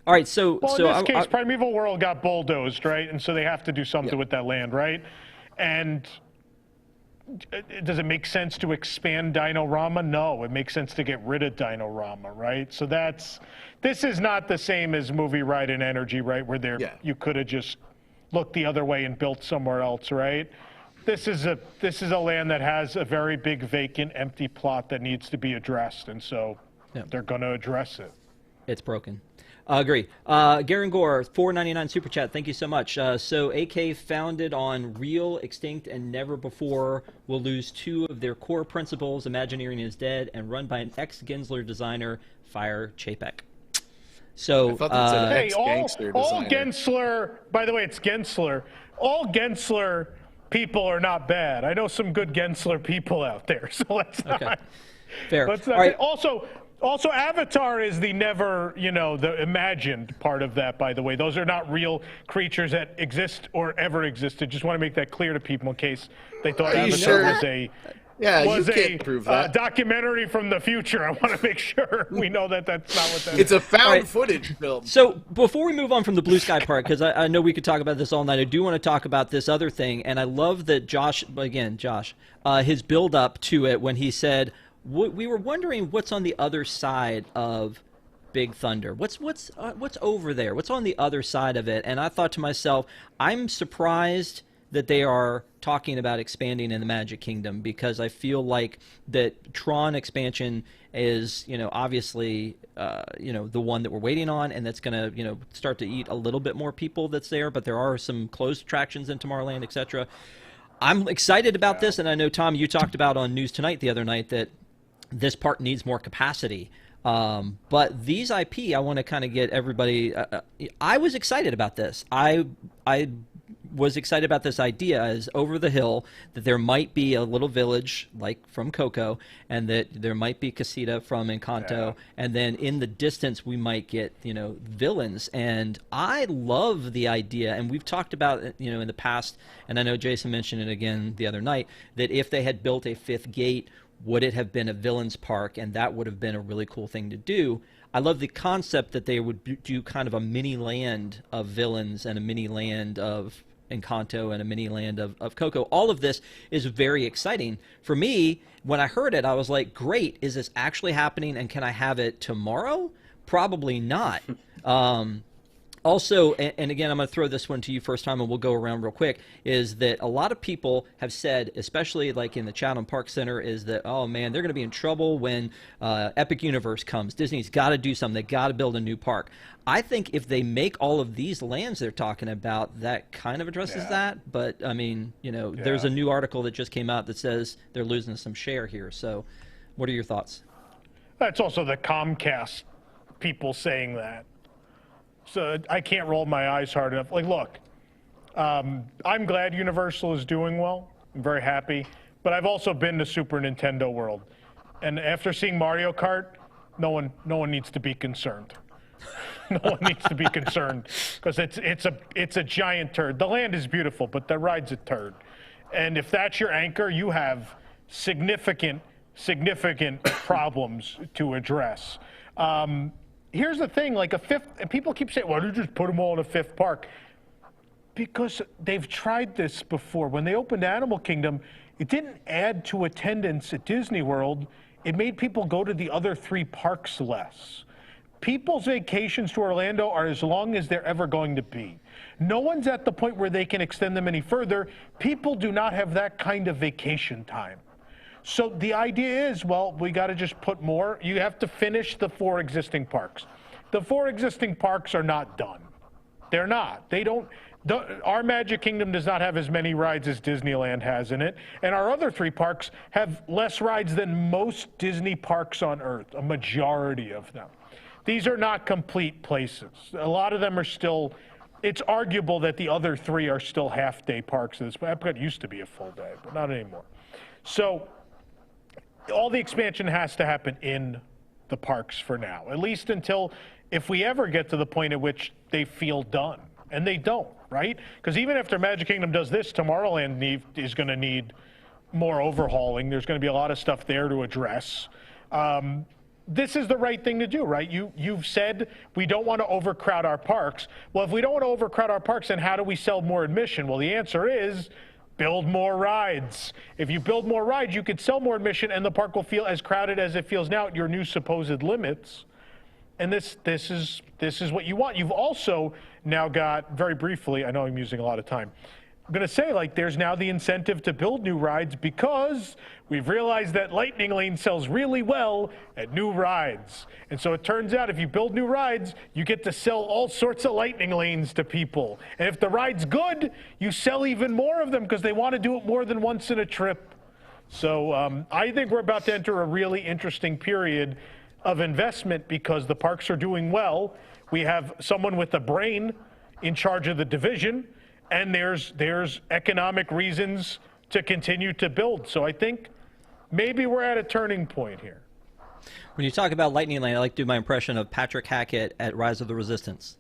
All right, so in this case, Primeval World got bulldozed, right? And so they have to do something with that land, right? And does it make sense to expand Dino-Rama? No, it makes sense to get rid of Dino-Rama, right? So this is not the same as Movie Ride and Energy, right? Where you could have just looked the other way and built somewhere else, right? This is a land that has a very big vacant, empty plot that needs to be addressed, and so they're going to address it. It's broken. Agree. Garen Gore, $4.99 super chat. Thank you so much. So AK, founded on real, extinct, and never before, will lose two of their core principles. Imagineering is dead, and run by an ex-Gensler designer, Fire Chapek. So, hey, all Gensler. By the way, it's Gensler. All Gensler people are not bad. I know some good Gensler people out there. So let's not. Fair. Let's not. Right. Also, Avatar is the never, the imagined part of that, by the way. Those are not real creatures that exist or ever existed. Just want to make that clear to people in case they thought Avatar was a documentary from the future. I want to make sure we know that that's not what that is. It's a found footage film. So before we move on from the Blue Sky part, because I know we could talk about this all night, I do want to talk about this other thing. And I love that Josh, his build up to it when he said, we were wondering what's on the other side of Big Thunder. What's over there? What's on the other side of it? And I thought to myself, I'm surprised that they are talking about expanding in the Magic Kingdom, because I feel like that Tron expansion is, obviously, the one that we're waiting on, and that's going to, start to eat a little bit more people that's there. But there are some closed attractions in Tomorrowland, etc. I'm excited about this, and I know, Tom, you talked about on News Tonight the other night that this park needs more capacity. But these IP, I want to kind of get everybody. I was excited about this. I was excited about this idea as over the hill that there might be a little village like from Coco, and that there might be Casita from Encanto, and then in the distance we might get villains. And I love the idea, and we've talked about in the past, and I know Jason mentioned it again the other night, that if they had built a fifth gate, would it have been a villains park? And that would have been a really cool thing to do. I love the concept that they would do kind of a mini land of villains and a mini land of Encanto and a mini land of Coco. All of this is very exciting. For me, when I heard it, I was like, great, is this actually happening, and can I have it tomorrow? Probably not. Also, and again, I'm going to throw this one to you first time, and we'll go around real quick, is that a lot of people have said, especially like in the chat on ParksCenter, is that, oh man, they're going to be in trouble when Epic Universe comes. Disney's got to do something. They got to build a new park. I think if they make all of these lands they're talking about, that kind of addresses that. But, I mean, there's a new article that just came out that says they're losing some share here. So what are your thoughts? That's also the Comcast people saying that. So I can't roll my eyes hard enough. Like, look, I'm glad Universal is doing well. I'm very happy. But I've also been to Super Nintendo World. And after seeing Mario Kart, no one needs to be concerned. No one needs to be concerned because it's a giant turd. The land is beautiful, but the ride's a turd. And if that's your anchor, you have significant problems to address. Here's the thing, like a fifth, and people keep saying, why don't you just put them all in a fifth park? Because they've tried this before. When they opened Animal Kingdom, it didn't add to attendance at Disney World. It made people go to the other 3 parks less. People's vacations to Orlando are as long as they're ever going to be. No one's at the point where they can extend them any further. People do not have that kind of vacation time. So the idea is, well, we got to just put more. You have to finish the 4 existing parks. The 4 existing parks are not done. They're not. They don't. Our Magic Kingdom does not have as many rides as Disneyland has in it, and our other 3 parks have less rides than most Disney parks on Earth, a majority of them. These are not complete places. A lot of them are still, it's arguable that the other 3 are still half-day parks. Epcot used to be a full day, but not anymore. So all the expansion has to happen in the parks for now, at least until, if we ever get to the point at which they feel done, and they don't, right? Because even after Magic Kingdom does this, Tomorrowland is going to need more overhauling. There's going to be a lot of stuff there to address. This is the right thing to do, right? You've said we don't want to overcrowd our parks. Well, if we don't want to overcrowd our parks, then how do we sell more admission? Well, the answer is build more rides. If you build more rides, you could sell more admission, and the park will feel as crowded as it feels now at your new supposed limits. And this is what you want. You've also now got, very briefly, I know I'm using a lot of time, I'm going to say, like, there's now the incentive to build new rides because we've realized that Lightning Lane sells really well at new rides. And so it turns out if you build new rides, you get to sell all sorts of Lightning Lanes to people. And if the ride's good, you sell even more of them because they want to do it more than once in a trip. So I think we're about to enter a really interesting period of investment because the parks are doing well. We have someone with a brain in charge of the division, and there's economic reasons to continue to build. So I think maybe we're at a turning point here. When you talk about Lightning Lane, I like to do my impression of Patrick Hackett at Rise of the Resistance.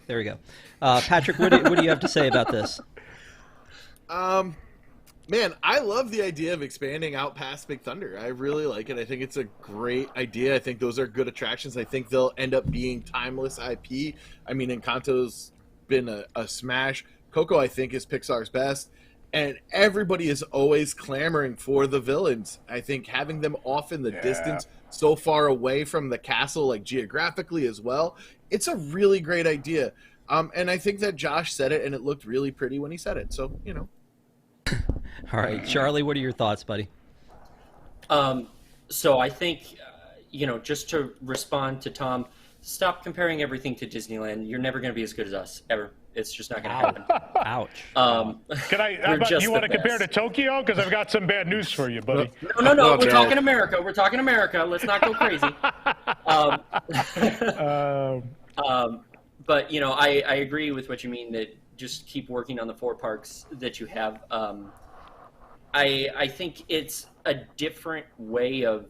There we go. Patrick, what do you have to say about this? Man, I love the idea of expanding out past Big Thunder. I really like it. I think it's a great idea. I think those are good attractions. I think they'll end up being timeless IP. I mean, Encanto's been a smash. Coco, I think, is Pixar's best. And everybody is always clamoring for the villains. I think having them off in the distance, so far away from the castle, like geographically as well, it's a really great idea. And I think that Josh said it, and it looked really pretty when he said it. So, you know. All right, Charlie, what are your thoughts, buddy? So I think, just to respond to Tom, stop comparing everything to Disneyland. You're never going to be as good as us, ever. It's just not going to happen. Ouch. How about you want to compare to Tokyo? Because I've got some bad news for you, buddy. No. We're talking America. We're talking America. Let's not go crazy. But, I agree with what you mean, that just keep working on the 4 parks that you have. I think it's a different way of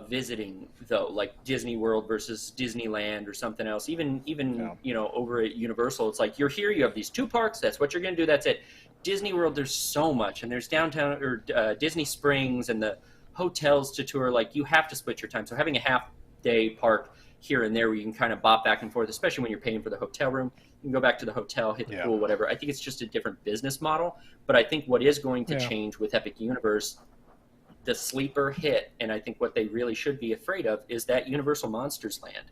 visiting, though, like Disney World versus Disneyland or something else. Even over at Universal, it's like you're here, you have these 2 parks, that's what you're going to do, that's it. Disney World, there's so much, and there's downtown or Disney Springs and the hotels to tour. Like, you have to split your time. So having a half-day park here and there where you can kind of bop back and forth, especially when you're paying for the hotel room, you can go back to the hotel, hit the pool, whatever. I think it's just a different business model. But I think what is going to change with Epic Universe, the sleeper hit, and I think what they really should be afraid of, is that Universal Monsters Land.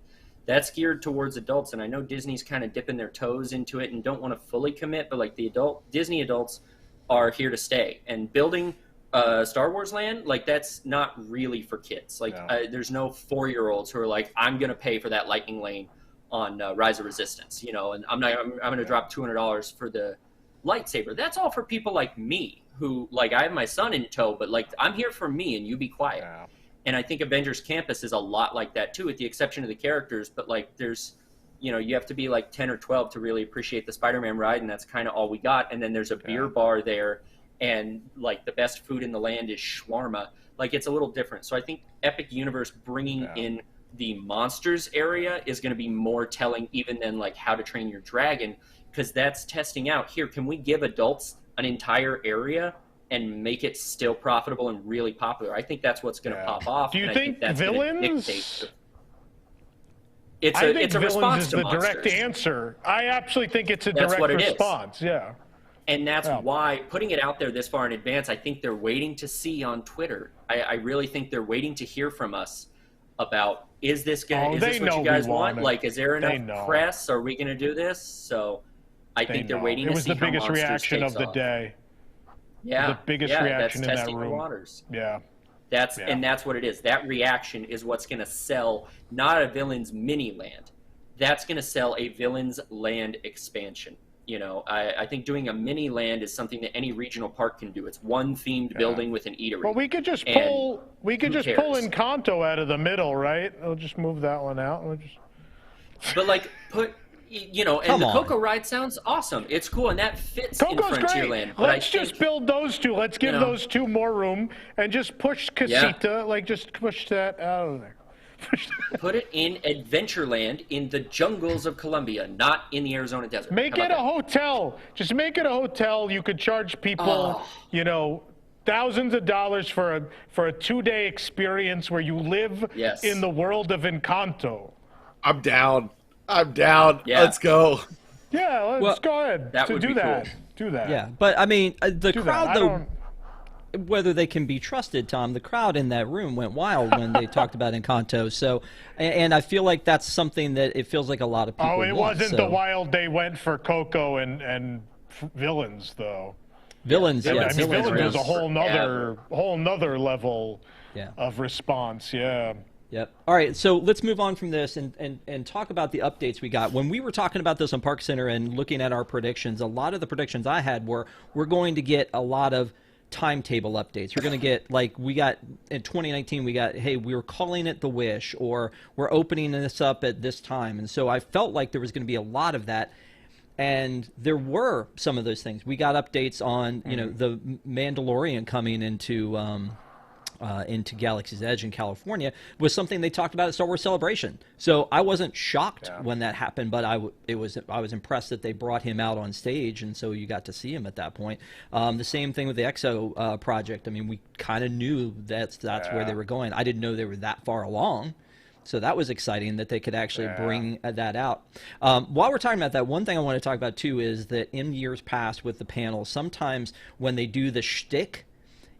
That's geared towards adults, and I know Disney's kind of dipping their toes into it and don't want to fully commit, but like Disney adults are here to stay. And building Star Wars Land, like, that's not really for kids. Like, there's no 4-year-olds who are like, I'm going to pay for that Lightning Lane on Rise of Resistance, and I'm going to drop $200 for the lightsaber. That's all for people like me, who, like, I have my son in tow, but, like, I'm here for me and you be quiet. And I think Avengers Campus is a lot like that too, with the exception of the characters. But, like, there's you have to be like 10 or 12 to really appreciate the Spider-Man ride, and that's kind of all we got. And then there's a beer bar there, and like the best food in the land is shawarma. Like, it's a little different. So I think Epic Universe bringing in the monsters area is going to be more telling even than like How to Train Your Dragon, because that's testing out here. Can we give adults an entire area and make it still profitable and really popular? I think that's what's going to pop off. Do you and think that's villains? It's I think a villains response is to the monsters. direct answer. I absolutely think it's a That's direct what it is. response. Yeah. And that's why putting it out there this far in advance, I think they're waiting to see on Twitter. I really think they're waiting to hear from us about, is this what you guys want? Like, is there enough press? Are we going to do this? So I think they're waiting to see how It was the biggest reaction of the off. day. Yeah. The biggest reaction in that testing room. the waters. Yeah. And that's what it is. That reaction is what's going to sell, not a Villains mini land. That's going to sell a Villains land expansion. I think doing a mini land is something that any regional park can do. It's one themed building with an eatery. Well, we could just pull Encanto out of the middle, right? We'll just move that one out. But like and the Coco ride sounds awesome. It's cool, and that fits in Frontierland. But Let's just build those two. Let's give those two more room and just push Casita. Like, just push that out of there. Put it in Adventureland in the jungles of Colombia, not in the Arizona desert. Make it a hotel. Just make it a hotel. You could charge people, thousands of dollars for a 2-day experience where you live in the world of Encanto. I'm down. Yeah. Let's go. Yeah, let's go ahead. That would be cool. Do that. Yeah, but I mean, the crowd though. Whether they can be trusted, Tom, the crowd in that room went wild when they talked about Encanto. So, and I feel like that's something that it feels like a lot of people Oh, it want, wasn't the wild they went for Coco and Villains, though. Villains, I mean, Villains was a whole nother level yeah. of response. Yeah. Yep. All right, so let's move on from this and talk about the updates we got. When we were talking about this on ParksCenter and looking at our predictions, a lot of the predictions I had were we're going to get a lot of timetable updates. We're going to get, like, we got in 2019, we got, hey, we were calling it the Wish, or we're opening this up at this time. And so I felt like there was going to be a lot of that. And there were some of those things. We got updates on, you know, the Mandalorian coming into Galaxy's Edge in California was something they talked about at Star Wars Celebration. So I wasn't shocked when that happened, but I was impressed that they brought him out on stage, and so you got to see him at that point. The same thing with the Exo project. I mean, we kind of knew that's where they were going. I didn't know they were that far along. So that was exciting that they could actually bring that out. While we're talking about that, one thing I want to talk about too is that in years past with the panels, sometimes when they do the shtick,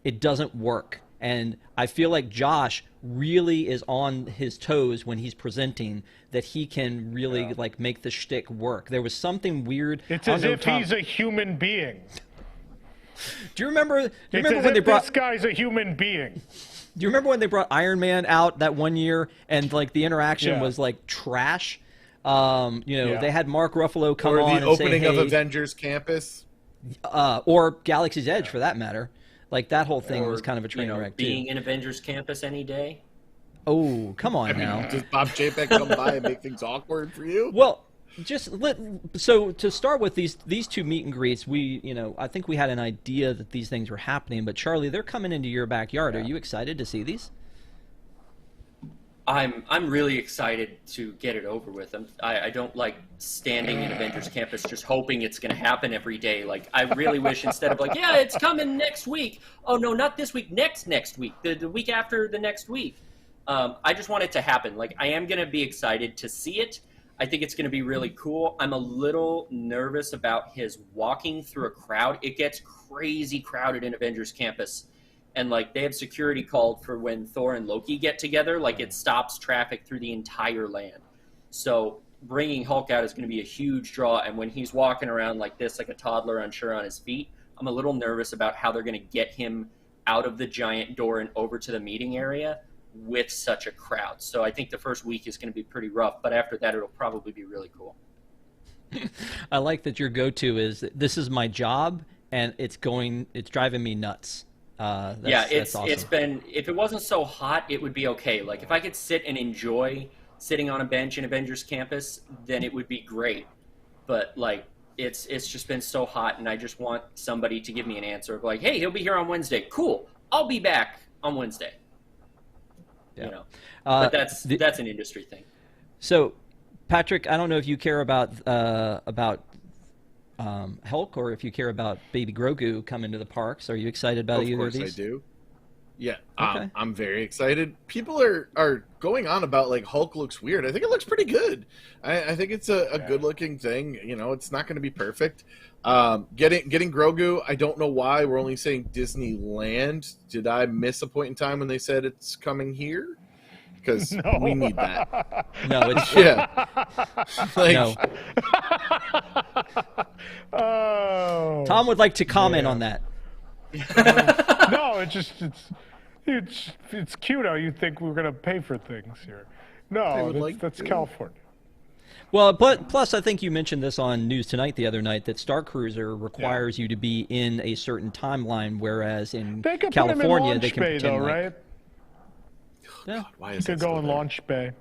it doesn't work. And I feel like Josh really is on his toes when he's presenting, that he can really like make the shtick work. There was something weird. It's as if he's a human being. Do you remember when they brought this guy's a human being? Do you remember when they brought Iron Man out that one year and like the interaction was like trash? They had Mark Ruffalo come on and say, or the opening of Avengers Campus, or Galaxy's Edge for that matter. Like that whole thing was kind of a train wreck too. Being in Avengers Campus any day. Oh, come on now! Does Bob Chapek come by and make things awkward for you? Well, so to start with these two meet and greets, I think we had an idea that these things were happening. But Charlie, they're coming into your backyard. Are you excited to see these? I'm really excited to get it over with. I don't like standing in Avengers Campus just hoping it's going to happen every day. Like, I really wish instead of like, yeah, it's coming next week. Oh, no, not this week, next week, the week after the next week. I just want it to happen. Like, I am going to be excited to see it. I think it's going to be really cool. I'm a little nervous about his walking through a crowd. It gets crazy crowded in Avengers Campus. And, like, they have security called for when Thor and Loki get together. Like, it stops traffic through the entire land. So bringing Hulk out is going to be a huge draw. And when he's walking around like this, like a toddler unsure on his feet, I'm a little nervous about how they're going to get him out of the giant door and over to the meeting area with such a crowd. So I think the first week is going to be pretty rough. But after that, it'll probably be really cool. I like that your go-to is, this is my job, and it's driving me nuts. That's awesome. It's been, if it wasn't so hot, it would be okay. Like, if I could sit and enjoy sitting on a bench in Avengers Campus, then it would be great. But like, it's just been so hot, and I just want somebody to give me an answer of like, hey, he'll be here on Wednesday. Cool, I'll be back on Wednesday. Yeah. You know, but that's an industry thing. So, Patrick, I don't know if you care about Hulk, or if you care about Baby Grogu coming to the parks. Are you excited about either of these? Of course I do. Yeah, Okay. I'm very excited. People are going on about like Hulk looks weird. I think it looks pretty good. I think it's a good looking thing. You know, it's not going to be perfect. Getting Grogu, I don't know why we're only saying Disneyland. Did I miss a point in time when they said it's coming here? Because we need that. No, it's Like, no. Oh. Tom would like to comment on that. No, it's cute how you think we're gonna pay for things here. No, that's California. Well, but plus, I think you mentioned this on News Tonight the other night, that Star Cruiser requires you to be in a certain timeline, whereas in They could California put him in launch they can bay, pretend though, like, right? Yeah. why You is could that go still in there? launch bay.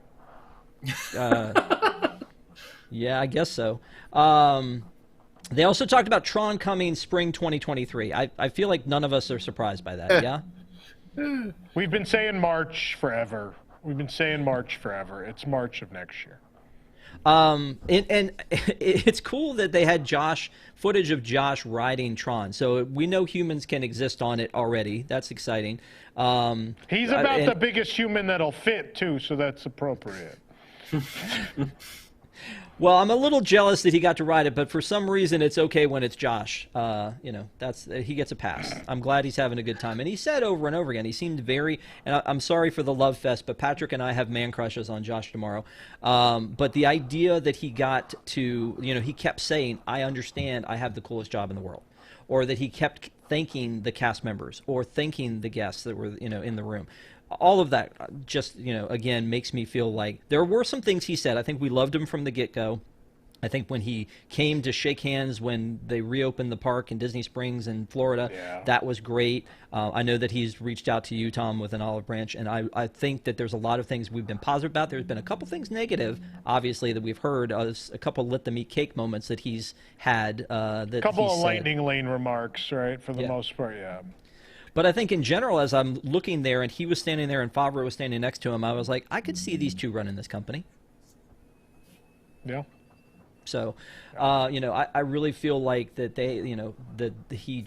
Yeah, I guess so. They also talked about Tron coming spring 2023. I feel like none of us are surprised by that. Yeah. We've been saying March forever. It's March of next year. And it's cool that they had footage of Josh riding Tron. So we know humans can exist on it already. That's exciting. He's about the biggest human that'll fit too, so that's appropriate. Well, I'm a little jealous that he got to ride it, but for some reason it's okay when it's Josh. You know, he gets a pass. I'm glad he's having a good time. And he said over and over again, he seemed very, and I'm sorry for the love fest, but Patrick and I have man crushes on Josh tomorrow. But the idea that he got to, you know, he kept saying, I understand I have the coolest job in the world. Or that he kept thanking the cast members or thanking the guests that were, you know, in the room. All of that just, you know, again, makes me feel like there were some things he said. I think we loved him from the get-go. I think when he came to shake hands when they reopened the park in Disney Springs in Florida, that was great. I know that he's reached out to you, Tom, with an olive branch, and I think that there's a lot of things we've been positive about. There's been a couple things negative, obviously, that we've heard. A couple lit them eat cake moments that he's had. A couple of lightning lane remarks, right, for the most part, yeah. But I think in general, as I'm looking there, and he was standing there and Favreau was standing next to him, I was like, I could see these two running this company. Yeah. So, you know, I really feel like that they, you know, that he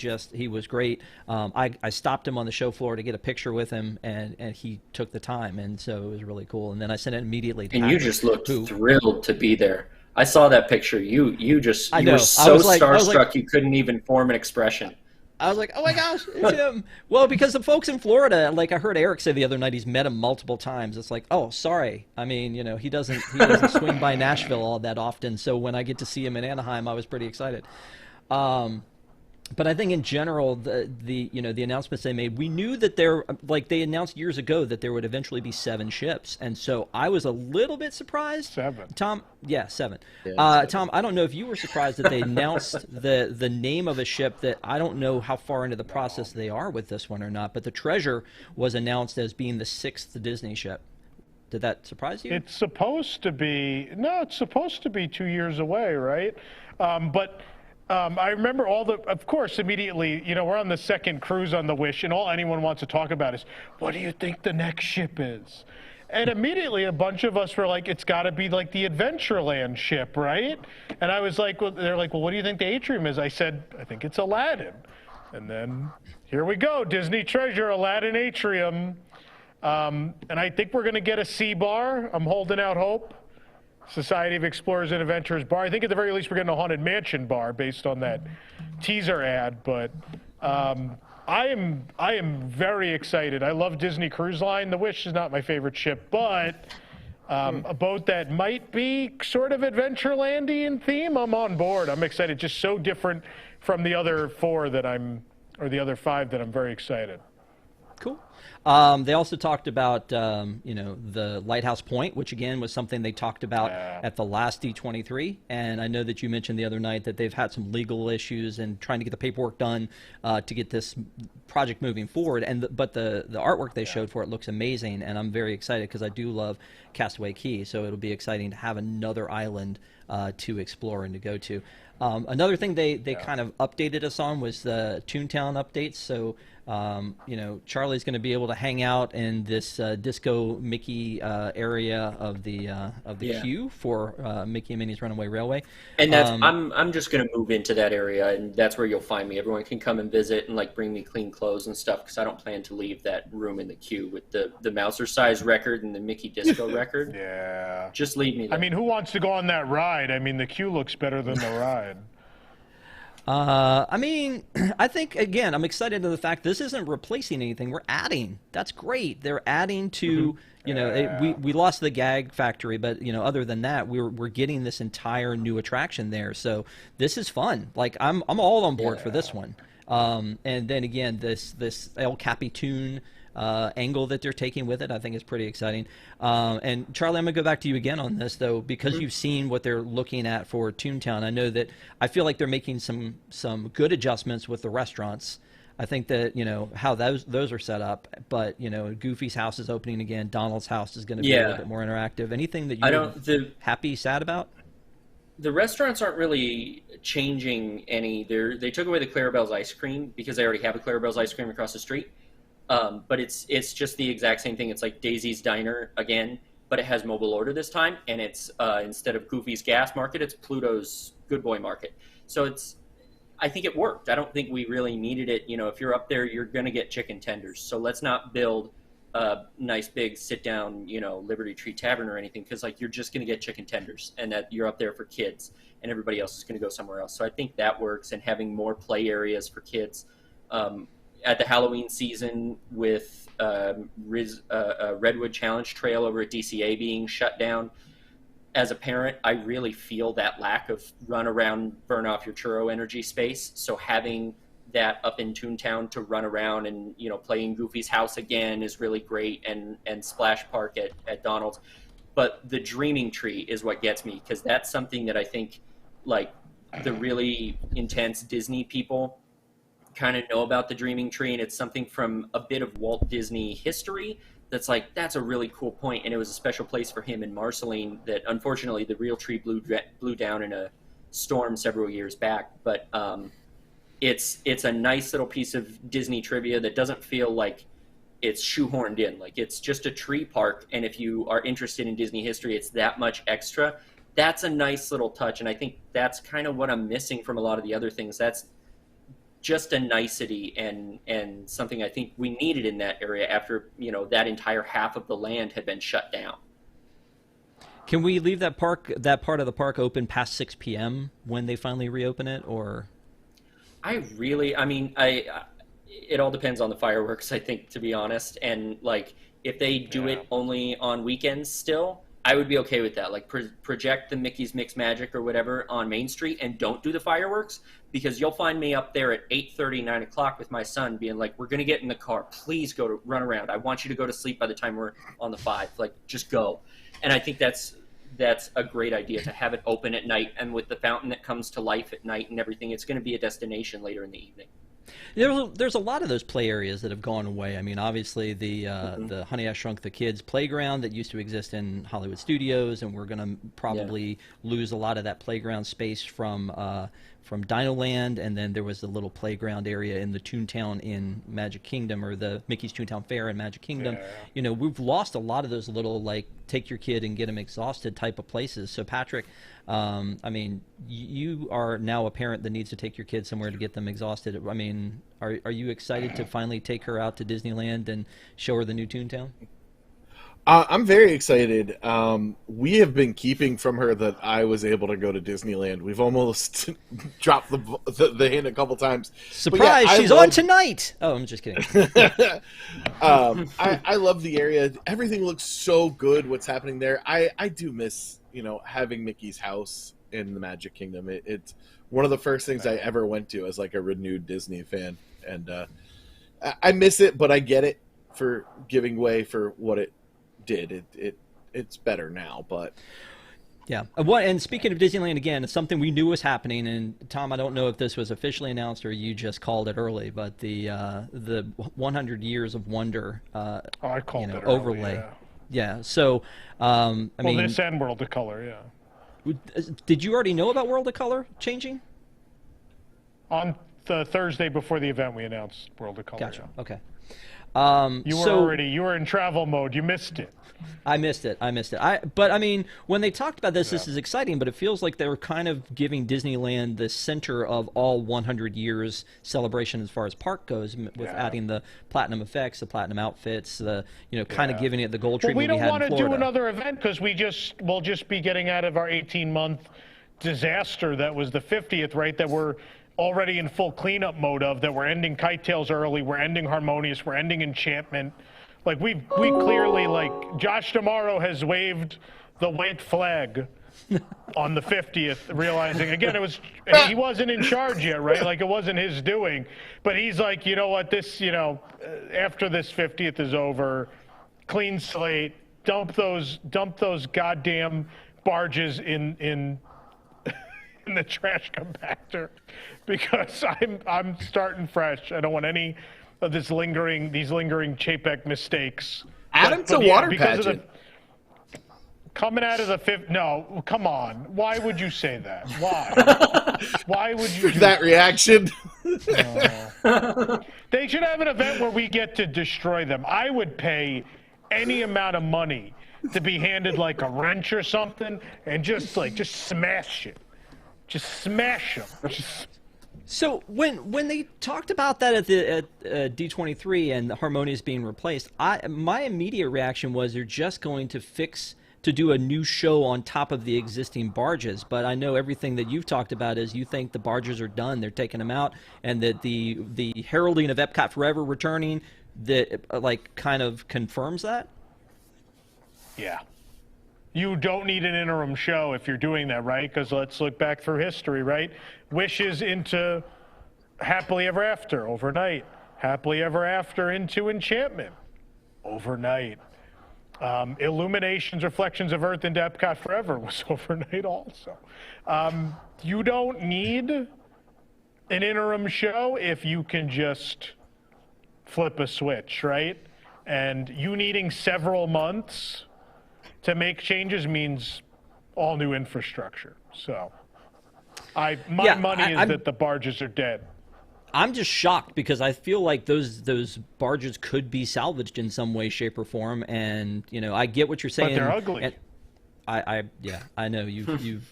was great. I stopped him on the show floor to get a picture with him, and he took the time, and so it was really cool. And then I sent it immediately to And Patrick, you just looked thrilled to be there. I saw that picture. You were so I was starstruck you couldn't even form an expression. I was like, oh my gosh, it's him. Well, because the folks in Florida, like I heard Eric say the other night, he's met him multiple times. It's like, oh, sorry. I mean, you know, he doesn't swing by Nashville all that often. So when I get to see him in Anaheim, I was pretty excited. But I think in general, the you know, the announcements they made, we knew that they announced years ago that there would eventually be 7 ships, and so I was a little bit surprised. 7. Tom, yeah, 7. Yeah, 7. Tom, I don't know if you were surprised that they announced the name of a ship that I don't know how far into the process they are with this one or not, but the Treasure was announced as being the 6th Disney ship. Did that surprise you? It's supposed to be 2 years away, right? But I remember of course, immediately, you know, we're on the second cruise on the Wish, and all anyone wants to talk about is, what do you think the next ship is? And immediately a bunch of us were like, it's got to be like the Adventureland ship, right? And I was like, well, they're like, well, what do you think the atrium is? I said, I think it's Aladdin. And then here we go, Disney Treasure, Aladdin Atrium. And I think we're going to get a C bar. I'm holding out hope. Society of Explorers and Adventurers bar. I think at the very least we're getting a Haunted Mansion bar based on that teaser ad. But I am very excited. I love Disney Cruise Line. The Wish is not my favorite ship, but a boat that might be sort of Adventureland-y in theme, I'm on board. I'm excited. Just so different from the other 4 that the other 5 that I'm very excited. Cool. They also talked about, the Lighthouse Point, which again was something they talked about at the last D23. And I know that you mentioned the other night that they've had some legal issues and trying to get the paperwork done to get this project moving forward. But the artwork they showed for it looks amazing, and I'm very excited because I do love Castaway Cay. So it'll be exciting to have another island to explore and to go to. Another thing they kind of updated us on was the Toontown updates. So, Charlie's going to be able to hang out in this Disco Mickey area of the queue for Mickey and Minnie's Runaway Railway. And that's I'm just going to move into that area, and that's where you'll find me. Everyone can come and visit and like bring me clean clothes and stuff because I don't plan to leave that room in the queue with the Mouser size record and the Mickey Disco record. Yeah. Just leave me there. I mean, who wants to go on that ride? I mean, the queue looks better than the ride. I think, again, I'm excited to the fact this isn't replacing anything. We're adding. That's great. They're adding to, we lost the gag factory, but, other than that, we're getting this entire new attraction there. So this is fun. Like, I'm all on board for this one. And then, again, this El Capitan angle that they're taking with it, I think is pretty exciting. And Charlie, I'm gonna go back to you again on this though, because you've seen what they're looking at for Toontown. I know that I feel like they're making some good adjustments with the restaurants. I think that how those are set up, but Goofy's house is opening again. Donald's house is going to be a little bit more interactive. Anything that you're happy, sad about? The restaurants aren't really changing any. They took away the Clarabelle's ice cream because they already have a Clarabelle's ice cream across the street. But it's just the exact same thing. It's like Daisy's Diner again, but it has mobile order this time, and it's instead of Goofy's Gas Market, it's Pluto's Good Boy Market. So I think it worked. I don't think we really needed it. If you're up there, you're gonna get chicken tenders. So let's not build a nice big sit down, Liberty Tree Tavern or anything, because like you're just gonna get chicken tenders, and that you're up there for kids, and everybody else is gonna go somewhere else. So I think that works, and having more play areas for kids. At the Halloween season with Redwood Challenge Trail over at DCA being shut down, as a parent, I really feel that lack of run around, burn off your churro energy space. So having that up in Toontown to run around and, play in Goofy's house again is really great, and Splash Park at Donald's. But the Dreaming Tree is what gets me, because that's something that I think like the really intense Disney people kind of know about the Dreaming Tree, and it's something from a bit of Walt Disney history that's a really cool point, and it was a special place for him and Marceline that unfortunately the real tree blew down in a storm several years back. But it's a nice little piece of Disney trivia that doesn't feel like it's shoehorned in. Like, it's just a tree park, and if you are interested in Disney history, it's that much extra. That's a nice little touch, and I think that's kind of what I'm missing from a lot of the other things. That's just a nicety and something I think we needed in that area after that entire half of the land had been shut down. Can we leave that part of the park open past 6 p.m. when they finally reopen it, or? It all depends on the fireworks, I think, to be honest. And like, if they do it only on weekends still, I would be okay with that. Like, project the Mickey's Mix Magic or whatever on Main Street and don't do the fireworks, because you'll find me up there at 8:30, 9 o'clock with my son being like, we're going to get in the car. Please go to run around. I want you to go to sleep by the time we're on the 5. Like, just go. And I think that's a great idea to have it open at night, and with the fountain that comes to life at night and everything, it's going to be a destination later in the evening. There's a lot of those play areas that have gone away. I mean, obviously the Honey, I Shrunk the Kids playground that used to exist in Hollywood Studios, and we're going to probably lose a lot of that playground space from Dino Land, and then there was the little playground area in the Toontown in Magic Kingdom, or the Mickey's Toontown Fair in Magic Kingdom. Yeah. We've lost a lot of those little, like, take your kid and get them exhausted type of places. So Patrick, you are now a parent that needs to take your kid somewhere to get them exhausted. I mean, are you excited to finally take her out to Disneyland and show her the new Toontown? I'm very excited. We have been keeping from her that I was able to go to Disneyland. We've almost dropped the hint a couple times. Surprise, she's on tonight! Oh, I'm just kidding. I love the area. Everything looks so good, what's happening there. I do miss, having Mickey's house in the Magic Kingdom. It's one of the first things I ever went to as like a renewed Disney fan. And I miss it, but I get it. for giving way for what it did. It's better now, but yeah. And speaking of Disneyland again, it's something we knew was happening. And Tom, I don't know if this was officially announced or you just called it early, but the 100 Years of Wonder I called it overlay. Early, yeah. So I mean, this and World of Color, yeah. Did you already know about World of Color changing? On the Thursday before the event, we announced World of Color. Gotcha. Yeah. Okay. You were in travel mode. You missed it. I missed it. But I mean, when they talked about this, this is exciting, but it feels like they were kind of giving Disneyland the center of all 100 years celebration as far as park goes, with adding the platinum effects, the platinum outfits, the kind of giving it the gold treatment we had in Florida. We don't want to do another event because we'll just be getting out of our 18-month disaster that was the 50th, right? That we're already in full cleanup mode of, that we're ending Kite Tales early, we're ending Harmonious, we're ending Enchantment. Like we clearly, like, Josh Tomorrow has waved the white flag on the 50th, realizing again he wasn't in charge yet, right? Like, it wasn't his doing, but he's like, you know what, this, after this 50th is over, clean slate, dump those goddamn barges in the trash compactor, because I'm starting fresh. I don't want any of these lingering Chapek mistakes. Add him to water pageant. Coming out of the fifth. No, come on. Why would you say that? Why? Why would you do that reaction? They should have an event where we get to destroy them. I would pay any amount of money to be handed like a wrench or something and just smash it. Just smash them. So when they talked about that at D23 and the Harmonious being replaced, my immediate reaction was they're just going to do a new show on top of the existing barges. But I know everything that you've talked about is you think the barges are done, they're taking them out, and that the heralding of Epcot Forever returning that kind of confirms that. Yeah. You don't need an interim show if you're doing that, right? Because let's look back through history, right? Wishes into Happily Ever After, overnight. Happily Ever After into Enchantment, overnight. Illuminations, Reflections of Earth into Epcot Forever was overnight also. You don't need an interim show if you can just flip a switch, right? And you needing several months to make changes means all new infrastructure. So my money is that the barges are dead. I'm just shocked because I feel like those barges could be salvaged in some way, shape, or form. And I get what you're saying. But they're ugly. And I know you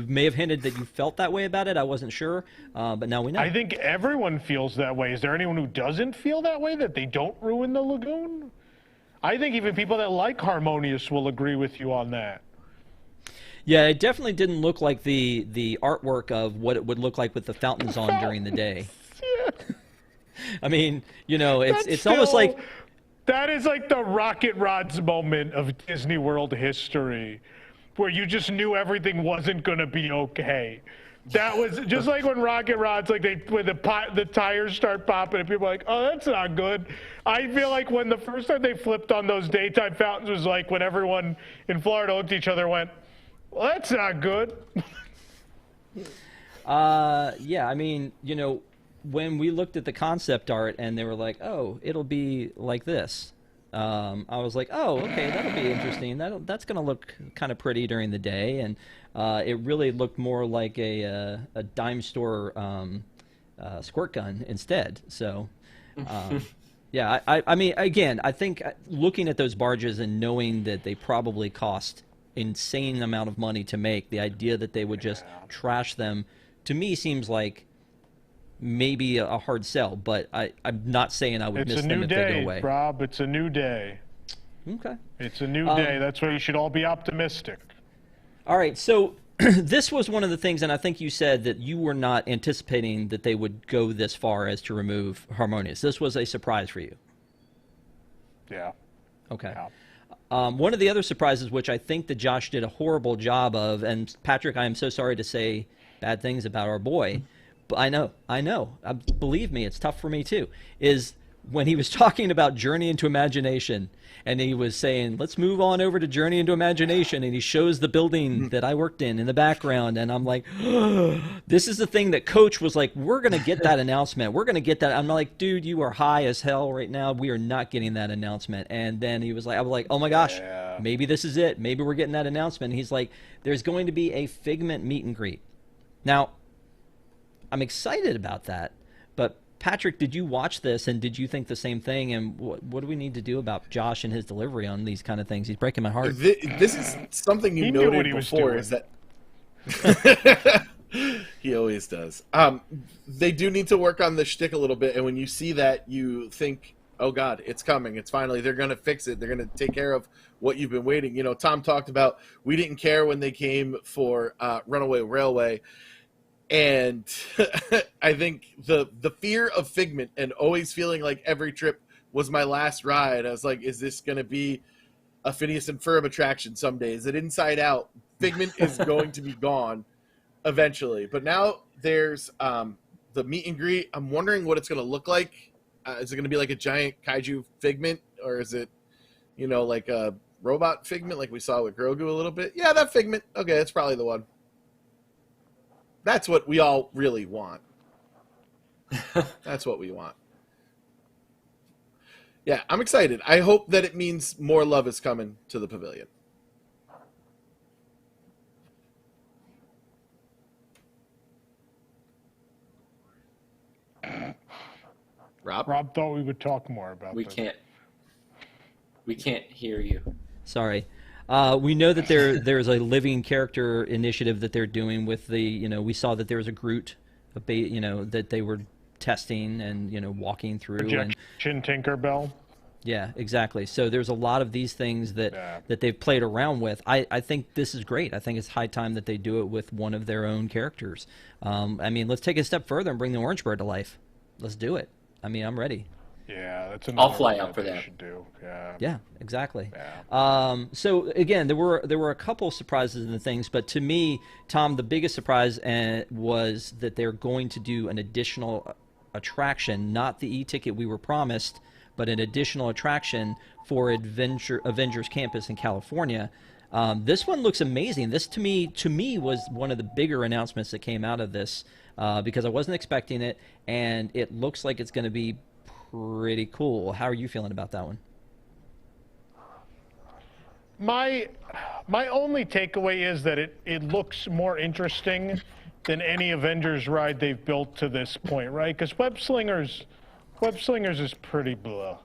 may have hinted that you felt that way about it. I wasn't sure, but now we know. I think everyone feels that way. Is there anyone who doesn't feel that way, that they don't ruin the lagoon? I think even people that like Harmonious will agree with you on that. Yeah, it definitely didn't look like the artwork of what it would look like with the fountains on during the day. Yeah. I mean, it's almost like... That is like the Rocket Rods moment of Disney World history, where you just knew everything wasn't going to be okay. That was just like when Rocket Rods, when the tires start popping and people are like, oh, that's not good. I feel like when the first time they flipped on those daytime fountains was like when everyone in Florida looked at each other and went, well, that's not good. Yeah, I mean, when we looked at the concept art and they were like, oh, it'll be like this. I was like, oh, okay, that'll be interesting. That's going to look kind of pretty during the day. And it really looked more like a dime store squirt gun instead. So, yeah, I mean, again, I think looking at those barges and knowing that they probably cost insane amount of money to make, the idea that they would just trash them, to me, seems like maybe a hard sell, but I'm not saying I would miss them if they go away. Rob, it's a new day. Okay. It's a new day. That's why you should all be optimistic. All right, so this was one of the things, and I think you said that you were not anticipating that they would go this far as to remove Harmonious. This was a surprise for you. Yeah. Okay. Yeah. One of the other surprises, which I think that Josh did a horrible job of, and Patrick, I am so sorry to say bad things about our boy, but I know. Believe me, it's tough for me too, is when he was talking about Journey into Imagination, and he was saying, let's move on over to Journey into Imagination, and he shows the building that I worked in the background, and I'm like, this is the thing that Coach was like, we're going to get that announcement. We're going to get that. I'm like, dude, you are high as hell right now. We are not getting that announcement. And then he was like, I was like, oh my gosh, maybe this is it. Maybe we're getting that announcement. And he's like, there's going to be a Figment meet and greet. Now, I'm excited about that, but Patrick, did you watch this, and did you think the same thing? And what do we need to do about Josh and his delivery on these kind of things? He's breaking my heart. This is something you noted before, is that he always does. They do need to work on the shtick a little bit, and when you see that, you think, oh God, it's coming. It's finally, they're going to fix it. They're going to take care of what you've been waiting. You know, Tom talked about, we didn't care when they came for Runaway Railway. And I think the fear of Figment and always feeling like every trip was my last ride. I was like, is this going to be a Phineas and Ferb attraction someday? Is it Inside Out? Figment is going to be gone eventually. But now there's the meet and greet. I'm wondering what it's going to look like. Is it going to be like a giant kaiju Figment? Or is it, you know, like a robot Figment like we saw with Grogu a little bit? Yeah, that Figment. Okay, that's probably the one. That's what we all really want. That's what we want. Yeah, I'm excited. I hope that it means more love is coming to the pavilion. Rob thought we would talk more about this. We can't hear you. Sorry. We know that there's a living character initiative that they're doing with the, you know, we saw that there was a Groot, you know, that they were testing and, you know, walking through. Projection Tinkerbell. Yeah, exactly. So there's a lot of these things that they've played around with. I think this is great. I think it's high time that they do it with one of their own characters. I mean, let's take it a step further and bring the Orange Bird to life. Let's do it. I mean, I'm ready. Yeah, that's I'll fly out for that. Should do. Yeah, exactly. Yeah. So again, there were a couple surprises in the things, but to me, Tom, the biggest surprise was that they're going to do an additional attraction, not the e-ticket we were promised, but an additional attraction for Avengers Campus in California. This one looks amazing. This to me was one of the bigger announcements that came out of this because I wasn't expecting it, and it looks like it's going to be pretty cool. How are you feeling about that one? My only takeaway is that it looks more interesting than any Avengers ride they've built to this point, right? Because Web Slingers is pretty blah,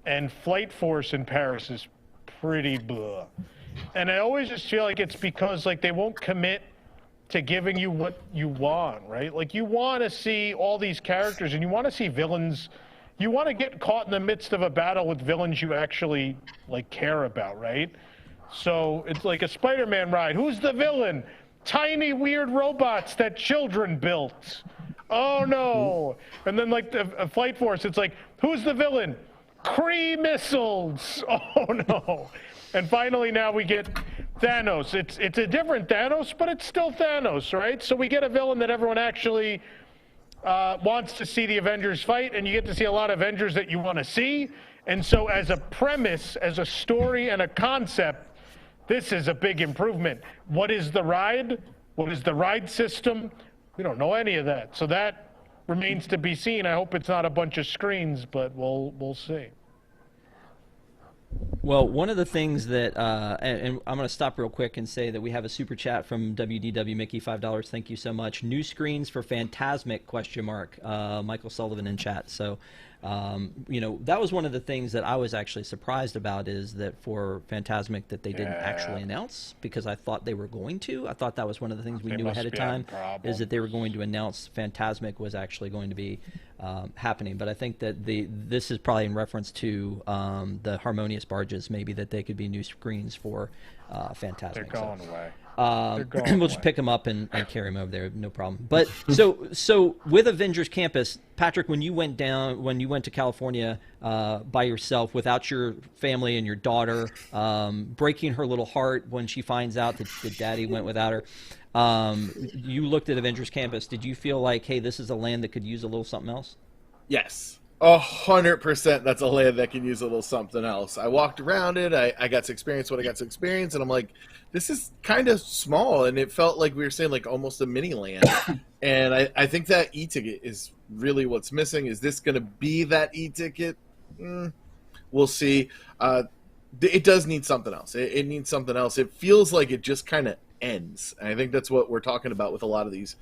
and Flight Force in Paris is pretty blah. And I always just feel like it's because like they won't commit to giving you what you want, right? Like you want to see all these characters, and you want to see villains. You want to get caught in the midst of a battle with villains you actually like care about, right? So it's like a Spider-Man ride. Who's the villain? Tiny weird robots that children built. Oh no! And then like the Flight Force, it's like, who's the villain? Kree missiles. Oh no! And finally now we get Thanos. It's a different Thanos, but it's still Thanos, right? So we get a villain that everyone actually wants to see the Avengers fight, and you get to see a lot of Avengers that you want to see. And so as a premise, as a story and a concept, this is a big improvement. What is the ride? What is the ride system? We don't know any of that. So that remains to be seen. I hope it's not a bunch of screens, but we'll see. Well, one of the things that, and I'm going to stop real quick and say that we have a super chat from WDW Mickey, $5. Thank you so much. New screens for Phantasmic, ? Michael Sullivan in chat. So, you know, that was one of the things that I was actually surprised about, is that for Phantasmic that they didn't actually announce, because I thought they were going to. I thought that was one of the things we knew ahead of time, is that they were going to announce Phantasmic was actually going to be happening. But I think that this is probably in reference to the Harmonious barges, maybe, that they could be new screens for Phantasmic. They're going away. We'll just pick them up and carry them over there, no problem. But so with Avengers Campus, Patrick, when you went to California by yourself without your family and your daughter, breaking her little heart when she finds out that Daddy went without her, you looked at Avengers Campus. Did you feel like, hey, this is a land that could use a little something else? Yes. 100% that's a land that can use a little something else. I walked around it. I got to experience what I got to experience, and I'm like, this is kind of small, and it felt like we were saying like almost a mini land. And I think that e-ticket is really what's missing. Is this going to be that e-ticket? We'll see. It does need something else. It needs something else. It feels like it just kind of ends. And I think that's what we're talking about with a lot of these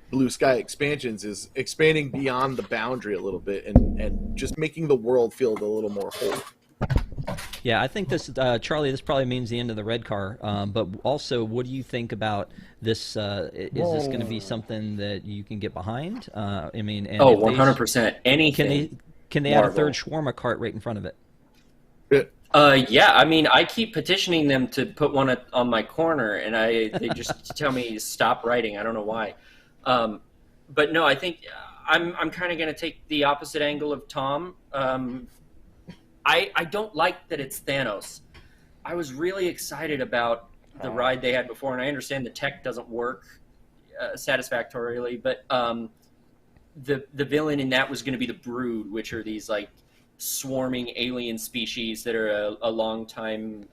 blue sky expansions, is expanding beyond the boundary a little bit and just making the world feel a little more whole. Yeah, I think this, Charlie, this probably means the end of the red car. But also, what do you think about this? Is this going to be something that you can get behind? I mean, and 100%. Anything. Can they add a third shawarma cart right in front of it? Yeah, I mean, I keep petitioning them to put one on my corner, and they just tell me stop writing. I don't know why. But no, I think I'm kind of going to take the opposite angle of Tom. I don't like that it's Thanos. I was really excited about the ride they had before, and I understand the tech doesn't work satisfactorily, but the villain in that was going to be the Brood, which are these like swarming alien species that are a long time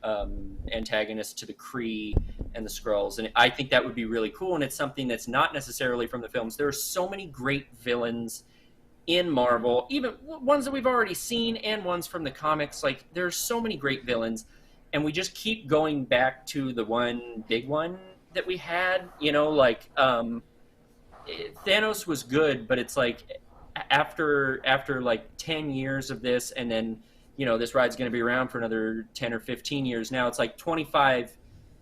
antagonist to the Kree and the Skrulls, and I think that would be really cool, and it's something that's not necessarily from the films. There are so many great villains in Marvel, even ones that we've already seen and ones from the comics. Like, there's so many great villains, and we just keep going back to the one big one that we had, you know, like Thanos was good, but it's like after like 10 years of this, and then, you know, this ride's going to be around for another 10 or 15 years. Now it's like 25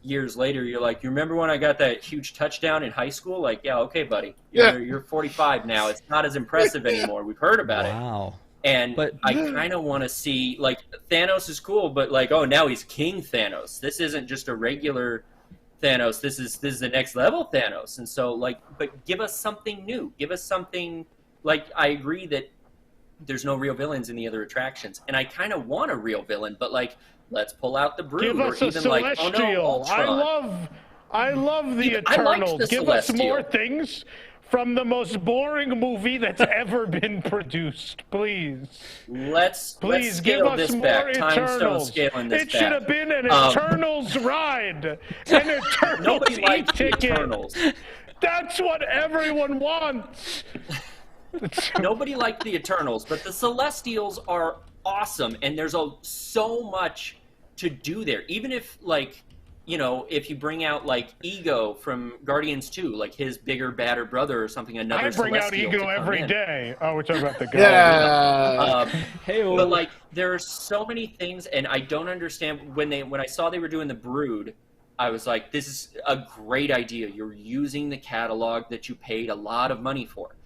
years later, you're like, you remember when I got that huge touchdown in high school? Like, yeah, okay, buddy. You're 45 now. It's not as impressive anymore. We've heard about it. Wow. And I kind of want to see, like, Thanos is cool, but like, oh, now he's King Thanos. This isn't just a regular Thanos. This is the next level Thanos. And so, like, but give us something new. Give us something, like, I agree that there's no real villains in the other attractions, and I kind of want a real villain, but like, let's pull out the Brood. Give us or a even Celestial. Like, oh no, Ultron. I love the Eternals. Give us more things from the most boring movie that's ever been produced, please. Let's give us this more back. Eternals. It should have been an Eternals ride. An Eternals e-ticket. Eternals. That's what everyone wants. Nobody liked the Eternals, but the Celestials are awesome, and there's so much to do there. Even if, like, you know, if you bring out like Ego from Guardians 2, like his bigger, badder brother or something, another Celestial. I bring out Ego every day. Oh, we're talking about the guy. Yeah. But like, there are so many things, and I don't understand when I saw they were doing the Brood. I was like, this is a great idea. You're using the catalog that you paid a lot of money for.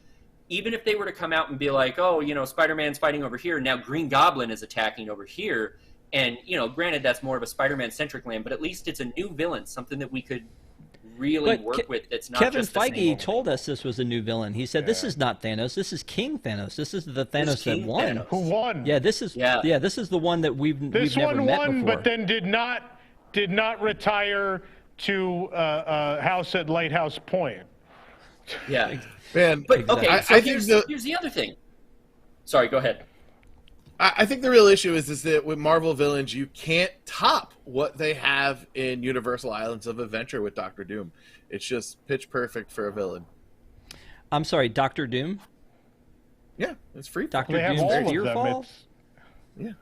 Even if they were to come out and be like, oh, you know, Spider-Man's fighting over here, now Green Goblin is attacking over here, and, you know, granted, that's more of a Spider-Man-centric land, but at least it's a new villain, something that we could really work with that's not Kevin just the same Feige told us this was a new villain. He said, this is not Thanos, this is King Thanos. This is the Thanos that won. Who won? Yeah, this is the one that we've never met before. This one won, but then did not retire to house at Lighthouse Point. Yeah. Man, but okay, I think here's the other thing. Sorry, go ahead. I think the real issue is that with Marvel villains, you can't top what they have in Universal Islands of Adventure with Doctor Doom. It's just pitch perfect for a villain. I'm sorry, Doctor Doom? Yeah, it's free. Doctor Doom's Deerfall? Yeah.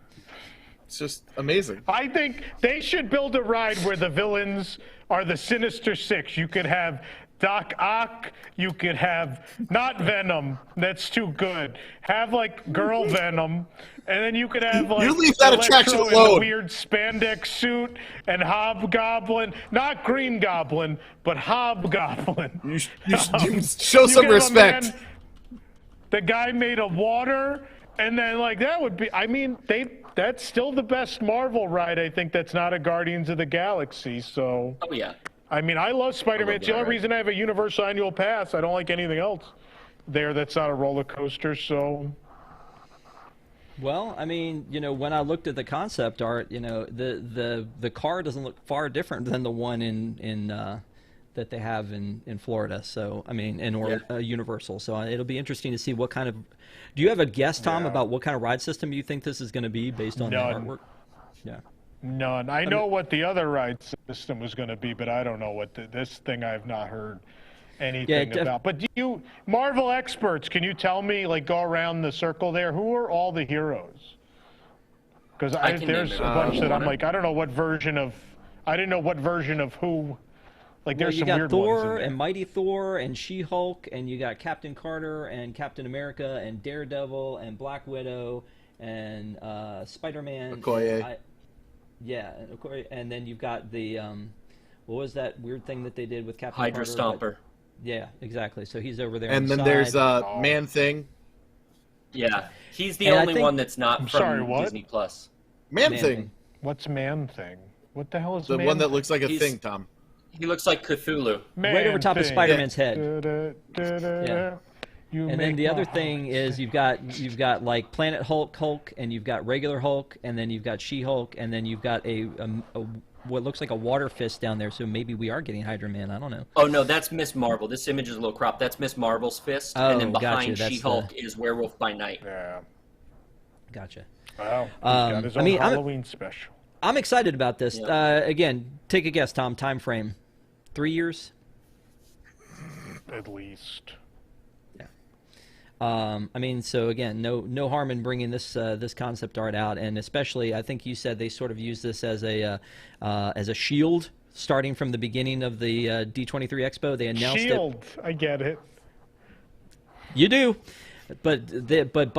It's just amazing. I think they should build a ride where the villains are the Sinister Six. You could have Doc Ock, you could have not Venom, that's too good. Have like Girl Venom, and then you could have like you leave that attraction Electro alone. in a weird spandex suit, and Hobgoblin, not Green Goblin, but Hobgoblin. You show some respect. The guy made of water, and then like that would be. I mean, that's still the best Marvel ride. I think that's not a Guardians of the Galaxy. So. Oh yeah. I mean, I love Spider-Man. It's the only reason I have a Universal Annual Pass. I don't like anything else there that's not a roller coaster, so... Well, I mean, you know, when I looked at the concept art, you know, the car doesn't look far different than the one in that they have in Florida. So I mean, in Universal. So it'll be interesting to see what kind of. Do you have a guess, Tom, about what kind of ride system you think this is going to be based on the artwork? Yeah. None. I know what the other ride system was going to be, but I don't know what this thing I've not heard anything about. But you Marvel experts, can you tell me, like, go around the circle there, who are all the heroes? Because there's a bunch that I'm like, I don't know what version of, I didn't know what version of who. Like, there's some weird ones. You got Thor Thor and Mighty Thor and She-Hulk, and you got Captain Carter and Captain America and Daredevil and Black Widow and Spider-Man. Okoye. And then you've got the what was that weird thing that they did with Captain Hydra Carter? Stomper. Yeah, exactly. So he's over there. And then there's Man-Thing. Yeah, he's the only one that's not from Disney Plus. Man-Thing. What's Man-Thing? What the hell is the one that looks like a thing, Tom? He looks like Cthulhu. Right over top of Spider-Man's head. Yeah. And then the other thing is you've got like Planet Hulk, and you've got regular Hulk, and then you've got She-Hulk, and then you've got a what looks like a water fist down there. So maybe we are getting Hydra Man. I don't know. Oh no, that's Miss Marvel. This image is a little cropped. That's Miss Marvel's fist, and then behind She-Hulk is Werewolf by Night. Yeah. Gotcha. Wow. He's got his own Halloween special. I'm excited about this. Again, take a guess, Tom. Time frame. 3 years? At least. Yeah. I mean, so again, no harm in bringing this concept art out, and especially, I think you said they sort of use this as a shield, starting from the beginning of the D23 Expo. They announced shield. I get it. You do, but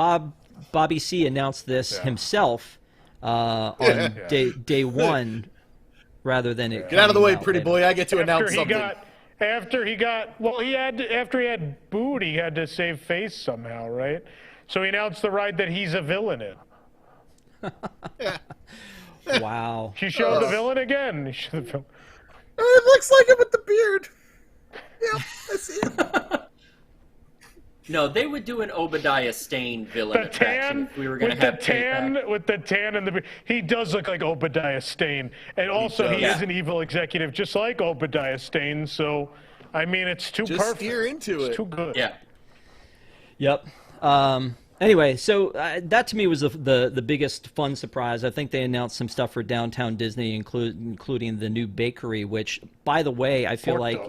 Bobby C announced this himself on day one. Rather than it. Get out of the way, pretty boy. I get to announce something. After he had booed, he had to save face somehow, right? So he announced the ride that he's a villain in. Wow. She showed the villain again. It looks like him with the beard. Yeah, I see him. No, they would do an Obadiah Stane villain attraction if we were going to have with the tan and the beard. He does look like Obadiah Stane, and also he is an evil executive, just like Obadiah Stane. So, I mean, it's too perfect. Just steer into it. It's too good. Yeah. Yep. Anyway, so that to me was the biggest fun surprise. I think they announced some stuff for Downtown Disney, including the new bakery, which, by the way, I feel like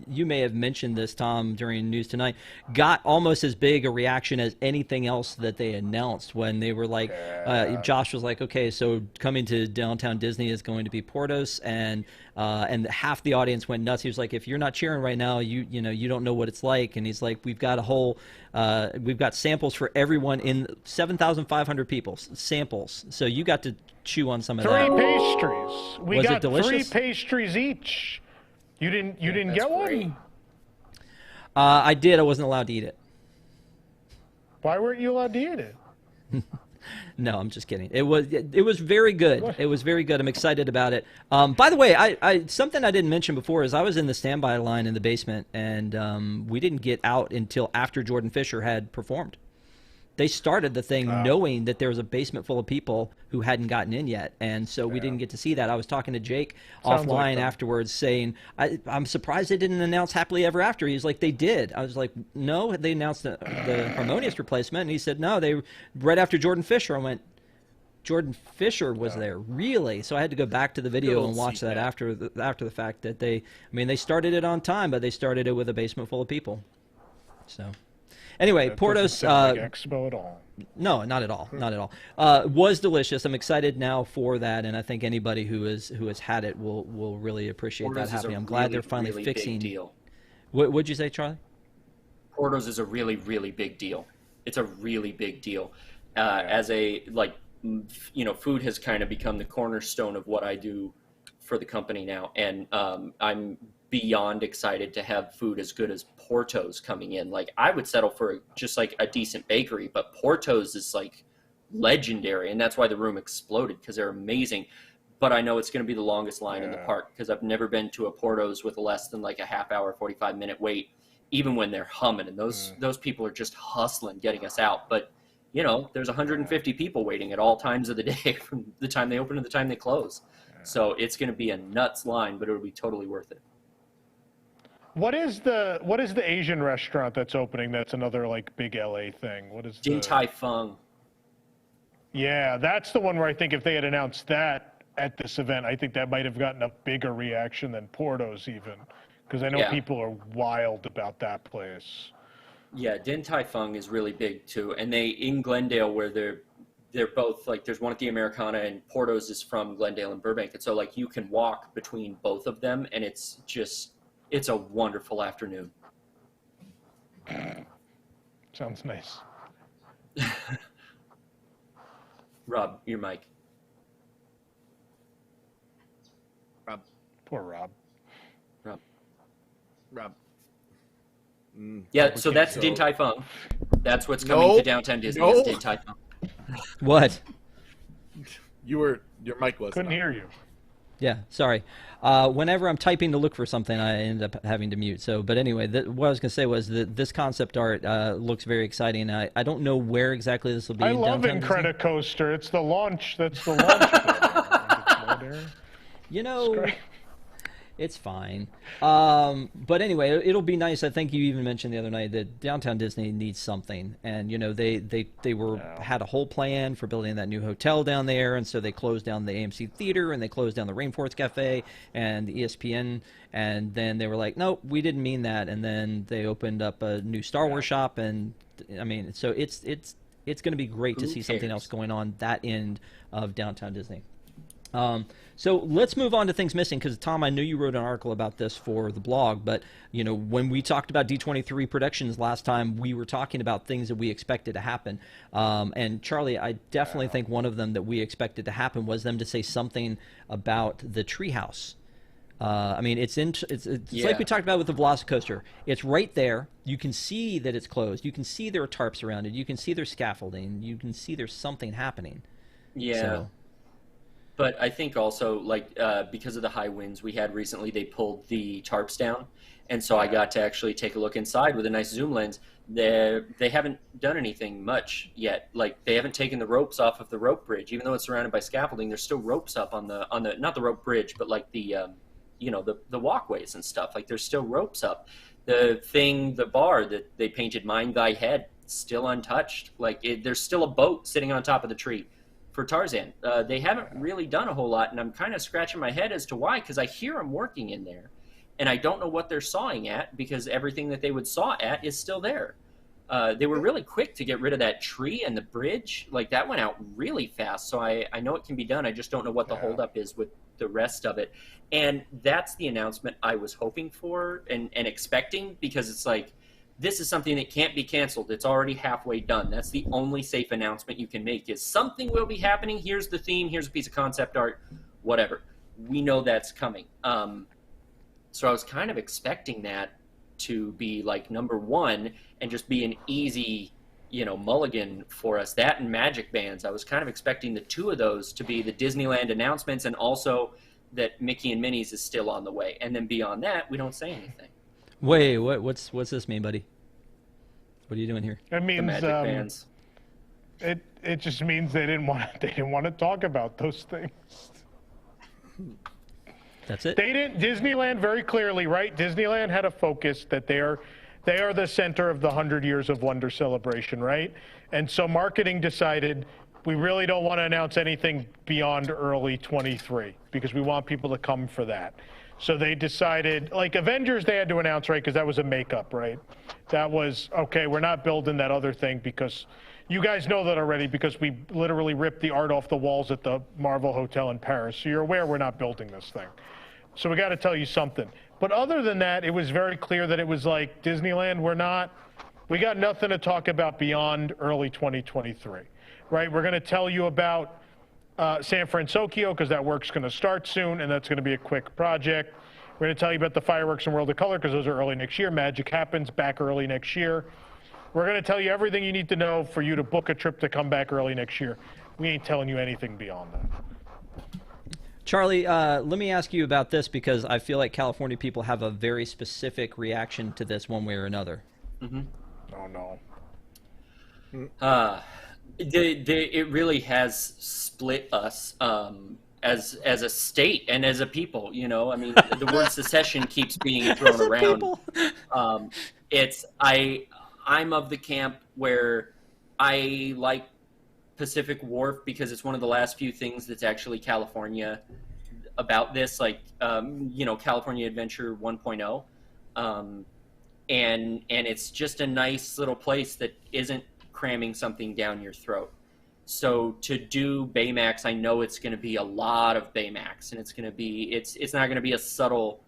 you may have mentioned this, Tom, during News Tonight, got almost as big a reaction as anything else that they announced when they were like, Josh was like, okay, so coming to Downtown Disney is going to be Portos, and half the audience went nuts. He was like, if you're not cheering right now, you don't know what it's like. And he's like, we've got samples for everyone in 7,500 people, samples. So you got to chew on some of that. 3 pastries. We got 3 pastries each. You didn't get one? I did. I wasn't allowed to eat it. Why weren't you allowed to eat it? No, I'm just kidding. It was very good. What? It was very good. I'm excited about it. By the way, I something I didn't mention before is I was in the standby line in the basement, and we didn't get out until after Jordan Fisher had performed. They started the thing knowing that there was a basement full of people who hadn't gotten in yet, and so we didn't get to see that. I was talking to Jake offline afterwards saying, I'm surprised they didn't announce Happily Ever After. He's like, they did. I was like, no, they announced the Harmonious replacement, and he said, no, they right after Jordan Fisher. I went, Jordan Fisher was there, really? So I had to go back to the video and watch that after the fact that they started it on time, but they started it with a basement full of people. So. Anyway, Portos. Expo at all. No, not at all. Not at all. Was delicious. I'm excited now for that, and I think anybody who has had it will really appreciate that happening. I'm glad they're finally fixing. Big deal. What'd you say, Charlie? Portos is a really, really big deal. It's a really big deal. As a food has kind of become the cornerstone of what I do for the company now, and I'm beyond excited to have food as good as Portos coming in. Like, I would settle for just like a decent bakery, but Portos is like legendary, and that's why the room exploded, because they're amazing. But I know it's going to be the longest line in the park, because I've never been to a Portos with less than like a half hour, 45-minute wait, even when they're humming, and those people are just hustling getting us out. But there's 150 people waiting at all times of the day from the time they open to the time they close. So it's going to be a nuts line, but it'll be totally worth it. What is the Asian restaurant that's opening? That's another like big LA thing. What is Din Tai Fung? Yeah, that's the one where I think if they had announced that at this event, I think that might have gotten a bigger reaction than Porto's even, because I know people are wild about that place. Yeah, Din Tai Fung is really big too, and they in Glendale where they're both like there's one at the Americana and Porto's is from Glendale and Burbank, and so like you can walk between both of them, and it's a wonderful afternoon. Sounds nice. Rob, your mic. Rob. Poor Rob. Rob. Yeah, so that's Din Tai Fung. That's what's coming to Downtown Disney is Din Tai Fung. What? Your mic was. Couldn't hear you. Yeah, sorry. Whenever I'm typing to look for something, I end up having to mute. So, but anyway, what I was going to say was that this concept art looks very exciting. I don't know where exactly this will be. I love Incredicoaster. It's the launch. That's the launch. You know, it's fine. But anyway, it'll be nice. I think you even mentioned the other night that Downtown Disney needs something, and you know they had a whole plan for building that new hotel down there, and so they closed down the AMC Theater and they closed down the Rainforest Cafe and the ESPN, and then they were like, nope, we didn't mean that, and then they opened up a new Star Wars shop, and I mean, so it's going to be great to see something else going on that end of Downtown Disney. So let's move on to things missing, because Tom, I know you wrote an article about this for the blog, but you know, when we talked about D23 Productions last time, we were talking about things that we expected to happen. And Charlie, I definitely think one of them that we expected to happen was them to say something about the treehouse. I mean, it's like we talked about with the Velocicoaster. It's right there. You can see that it's closed. You can see there are tarps around it. You can see there's scaffolding. You can see there's something happening. Yeah. So. But I think also, like, because of the high winds we had recently, they pulled the tarps down. And so I got to actually take a look inside with a nice zoom lens. They haven't done anything much yet. Like, they haven't taken the ropes off of the rope bridge. Even though it's surrounded by scaffolding, there's still ropes up on the not the rope bridge, but like the walkways and stuff. Like, there's still ropes up. The bar that they painted Mind Thy Head, still untouched. Like, there's still a boat sitting on top of the tree for Tarzan. They haven't really done a whole lot, and I'm kind of scratching my head as to why, because I hear them working in there, and I don't know what they're sawing at, because everything that they would saw at is still there. They were really quick to get rid of that tree and the bridge. Like, that went out really fast, so I know it can be done. I just don't know what the holdup is with the rest of it. And that's the announcement I was hoping for and expecting, because it's like, this is something that can't be canceled. It's already halfway done. That's the only safe announcement you can make, is something will be happening. Here's the theme. Here's a piece of concept art, whatever. We know that's coming. So I was kind of expecting that to be like number one and just be an easy, mulligan for us. That and Magic Bands. I was kind of expecting the two of those to be the Disneyland announcements, and also that Mickey and Minnie's is still on the way. And then beyond that, we don't say anything. Wait, what's this mean, buddy? What are you doing here? It means the Magic Bands. It just means they didn't want to talk about those things. That's it. They didn't. Disneyland very clearly, right? Disneyland had a focus that they are the center of the 100 Years of Wonder celebration, right? And so marketing decided, we really don't want to announce anything beyond early 23 because we want people to come for that. So they decided, like Avengers, they had to announce, right, because that was a makeup, right? That was, okay, we're not building that other thing because you guys know that already, because we literally ripped the art off the walls at the Marvel Hotel in Paris. So you're aware we're not building this thing. So we got to tell you something. But other than that, it was very clear that it was like, Disneyland, we got nothing to talk about beyond early 2023, right? We're going to tell you about San Francisco, because that work's going to start soon, and that's going to be a quick project. We're going to tell you about the fireworks and World of Color, because those are early next year. Magic Happens back early next year. We're going to tell you everything you need to know for you to book a trip to come back early next year. We ain't telling you anything beyond that. Charlie, let me ask you about this, because I feel like California people have a very specific reaction to this one way or another. Mm-hmm. Oh, no. It really has split us. as a state and as a people. You know, I mean, the word secession keeps being thrown around. I'm of the camp where I like Pacific Wharf because it's one of the last few things that's actually California about this, like California Adventure 1.0. And it's just a nice little place that isn't cramming something down your throat. So to do Baymax, I know it's going to be a lot of Baymax, and it's not going to be a subtle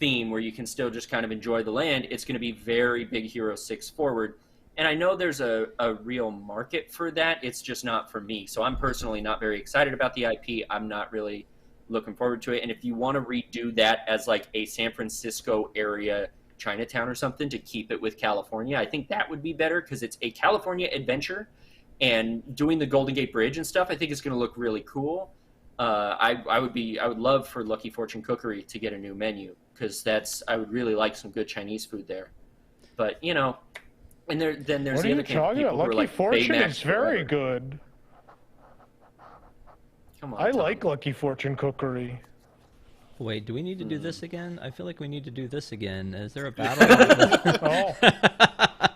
theme where you can still just kind of enjoy the land. It's going to be very Big Hero 6 forward. And I know there's a real market for that. It's just not for me. So I'm personally not very excited about the IP. I'm not really looking forward to it. And if you want to redo that as like a San Francisco area Chinatown or something to keep it with California, I think that would be better because it's a California adventure, and doing the Golden Gate Bridge and stuff I think is going to look really cool. I would love for Lucky Fortune Cookery to get a new menu because I would really like some good Chinese food there. But and there's the other thing. Lucky Fortune is very good. Come on, I Tom. like Lucky Fortune Cookery. Wait, do we need to do this again? I feel like we need to do this again. Is there a battle? Oh.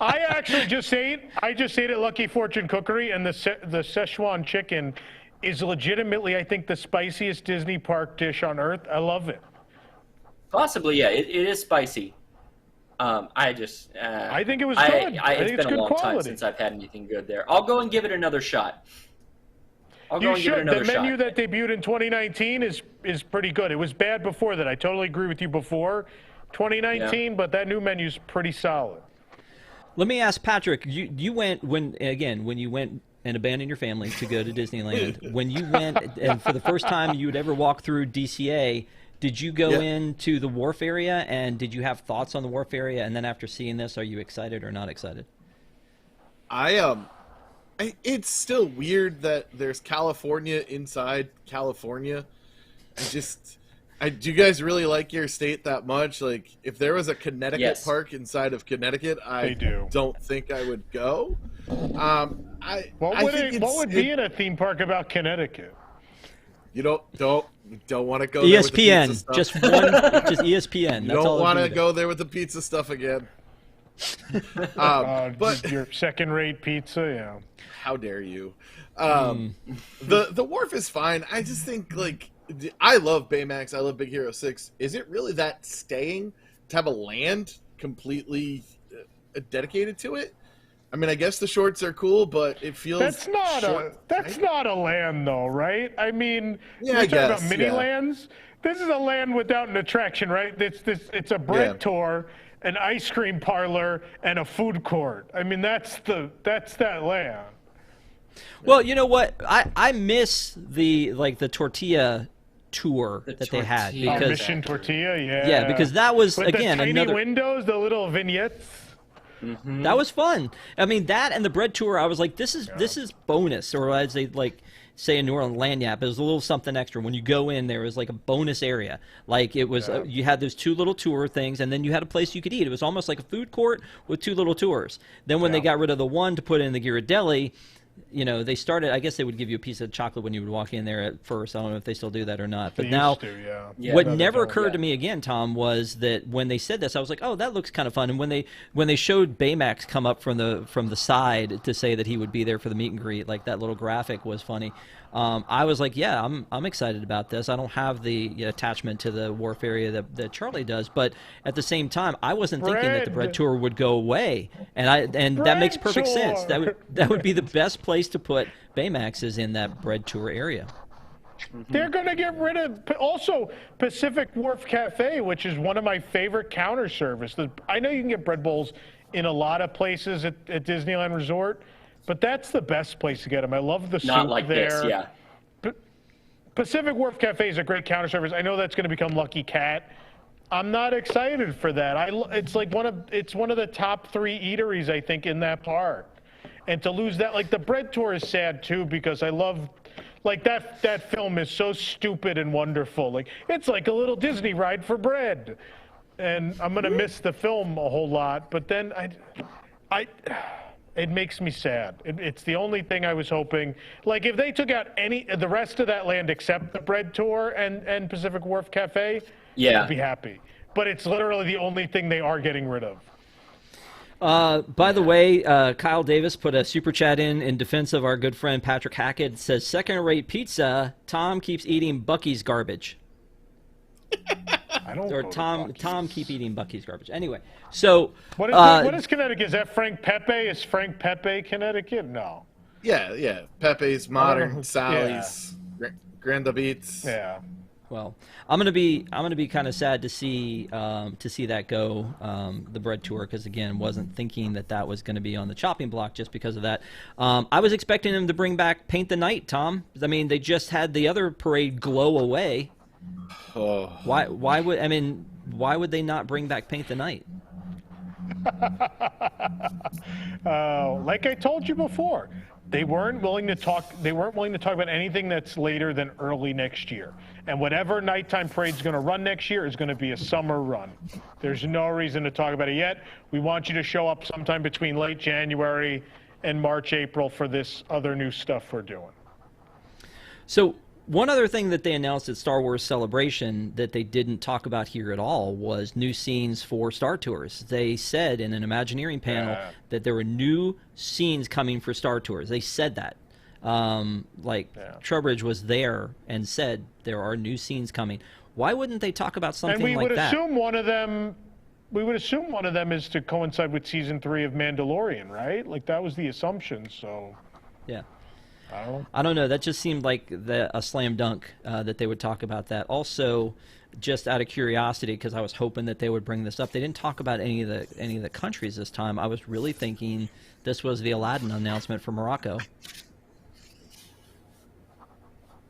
I actually just ate at Lucky Fortune Cookery, and the Szechuan chicken is legitimately, I think, the spiciest Disney park dish on earth. I love it. Possibly, yeah. It is spicy. I think it was good. It's been a long quality. time since I've had anything good there. I'll go and give it another shot. The menu that debuted in 2019 is pretty good. It was bad before that. I totally agree with you before 2019, but that new menu's pretty solid. Let me ask Patrick. You went when you went and abandoned your family to go to Disneyland. When you went, and for the first time you would ever walk through DCA, did you go into the Wharf Area, and did you have thoughts on the Wharf Area? And then after seeing this, are you excited or not excited? It's still weird that there's California inside California. Do you guys really like your state that much? Like, if there was a Connecticut park inside of Connecticut, I don't think I would go. What would be in a theme park about Connecticut? You don't want to go ESPN, there with the pizza stuff. just ESPN. You don't want to go there with the pizza stuff again. But your second-rate pizza, yeah. How dare you? The Wharf is fine. I just think, like, I love Baymax. I love Big Hero 6. Is it really that staying to have a land completely dedicated to it? I mean, I guess the shorts are cool, but it feels that's not a land, though, right? I mean, I talking guess, about mini lands. This is a land without an attraction, right? It's a bread tour, an ice cream parlor, and a food court. I mean, that's that land. Well, you know what? I miss the tortilla tour that they had because Mission Tortilla, yeah, because that was with again the tiny another windows, the little vignettes. Mm-hmm. That was fun. I mean, that and the bread tour, I was like, this is bonus, or as they say in New Orleans, lanyap. It was a little something extra. When you go in, there was like a bonus area. Like it was, you had those two little tour things, and then you had a place you could eat. It was almost like a food court with two little tours. Then when they got rid of the one to put in the Ghirardelli, they started, I guess they would give you a piece of chocolate when you would walk in there at first. I don't know if they still do that or not. But now, what never occurred to me again, Tom, was that when they said this, I was like, oh, that looks kind of fun. And when they showed Baymax come up from the side to say that he would be there for the meet and greet, like that little graphic was funny. I was like, yeah, I'm excited about this. I don't have the attachment to the Wharf Area that Charlie does, but at the same time, I wasn't thinking that the bread tour would go away, and that makes perfect sense. That would be the best place to put Baymax is in that bread tour area. They're going to get rid of also Pacific Wharf Cafe, which is one of my favorite counter service. I know you can get bread bowls in a lot of places at Disneyland Resort, but that's the best place to get them. I love the soup Not like there. this, yeah. Pacific Wharf Cafe is a great counter service. I know that's going to become Lucky Cat. I'm not excited for that. It's one of the top 3 eateries, I think, in that park. And to lose that, like the bread tour is sad too, because I love, like that film is so stupid and wonderful. Like it's like a little Disney ride for bread, and I'm gonna miss the film a whole lot. But then It makes me sad. It's the only thing I was hoping. Like, if they took out the rest of that land except the bread tour and Pacific Wharf Cafe, Yeah. I'd be happy. But it's literally the only thing they are getting rid of. By the way, Kyle Davis put a super chat in defense of our good friend Patrick Hackett. It says, second-rate pizza, Tom keeps eating Bucky's garbage. I don't. Or Tom keep eating Bucky's garbage. Anyway, so what is Connecticut? Is that Frank Pepe? Is Frank Pepe Connecticut? No. Yeah. Pepe's, Modern, Sally's, Grand Beats. Yeah. Well, I'm gonna be kind of sad to see that go, the bread tour, because again, wasn't thinking that was going to be on the chopping block just because of that. I was expecting them to bring back Paint the Night, Tom. I mean, they just had the other parade glow away. Oh. Why would they not bring back Paint the Night? Like I told you before, they weren't willing to talk about anything that's later than early next year. And whatever nighttime parade's going to run next year is going to be a summer run. There's no reason to talk about it yet. We want you to show up sometime between late January and March, April for this other new stuff we're doing. So one other thing that they announced at Star Wars Celebration that they didn't talk about here at all was new scenes for Star Tours. They said in an Imagineering panel that there were new scenes coming for Star Tours. They said that. Trowbridge was there and said there are new scenes coming. Why wouldn't they talk about something like that? And we would assume one of them is to coincide with season 3 of Mandalorian, right? Like, that was the assumption, so. Yeah. I don't know. That just seemed like a slam dunk that they would talk about that. Also, just out of curiosity, because I was hoping that they would bring this up, they didn't talk about any of the countries this time. I was really thinking this was the Aladdin announcement for Morocco.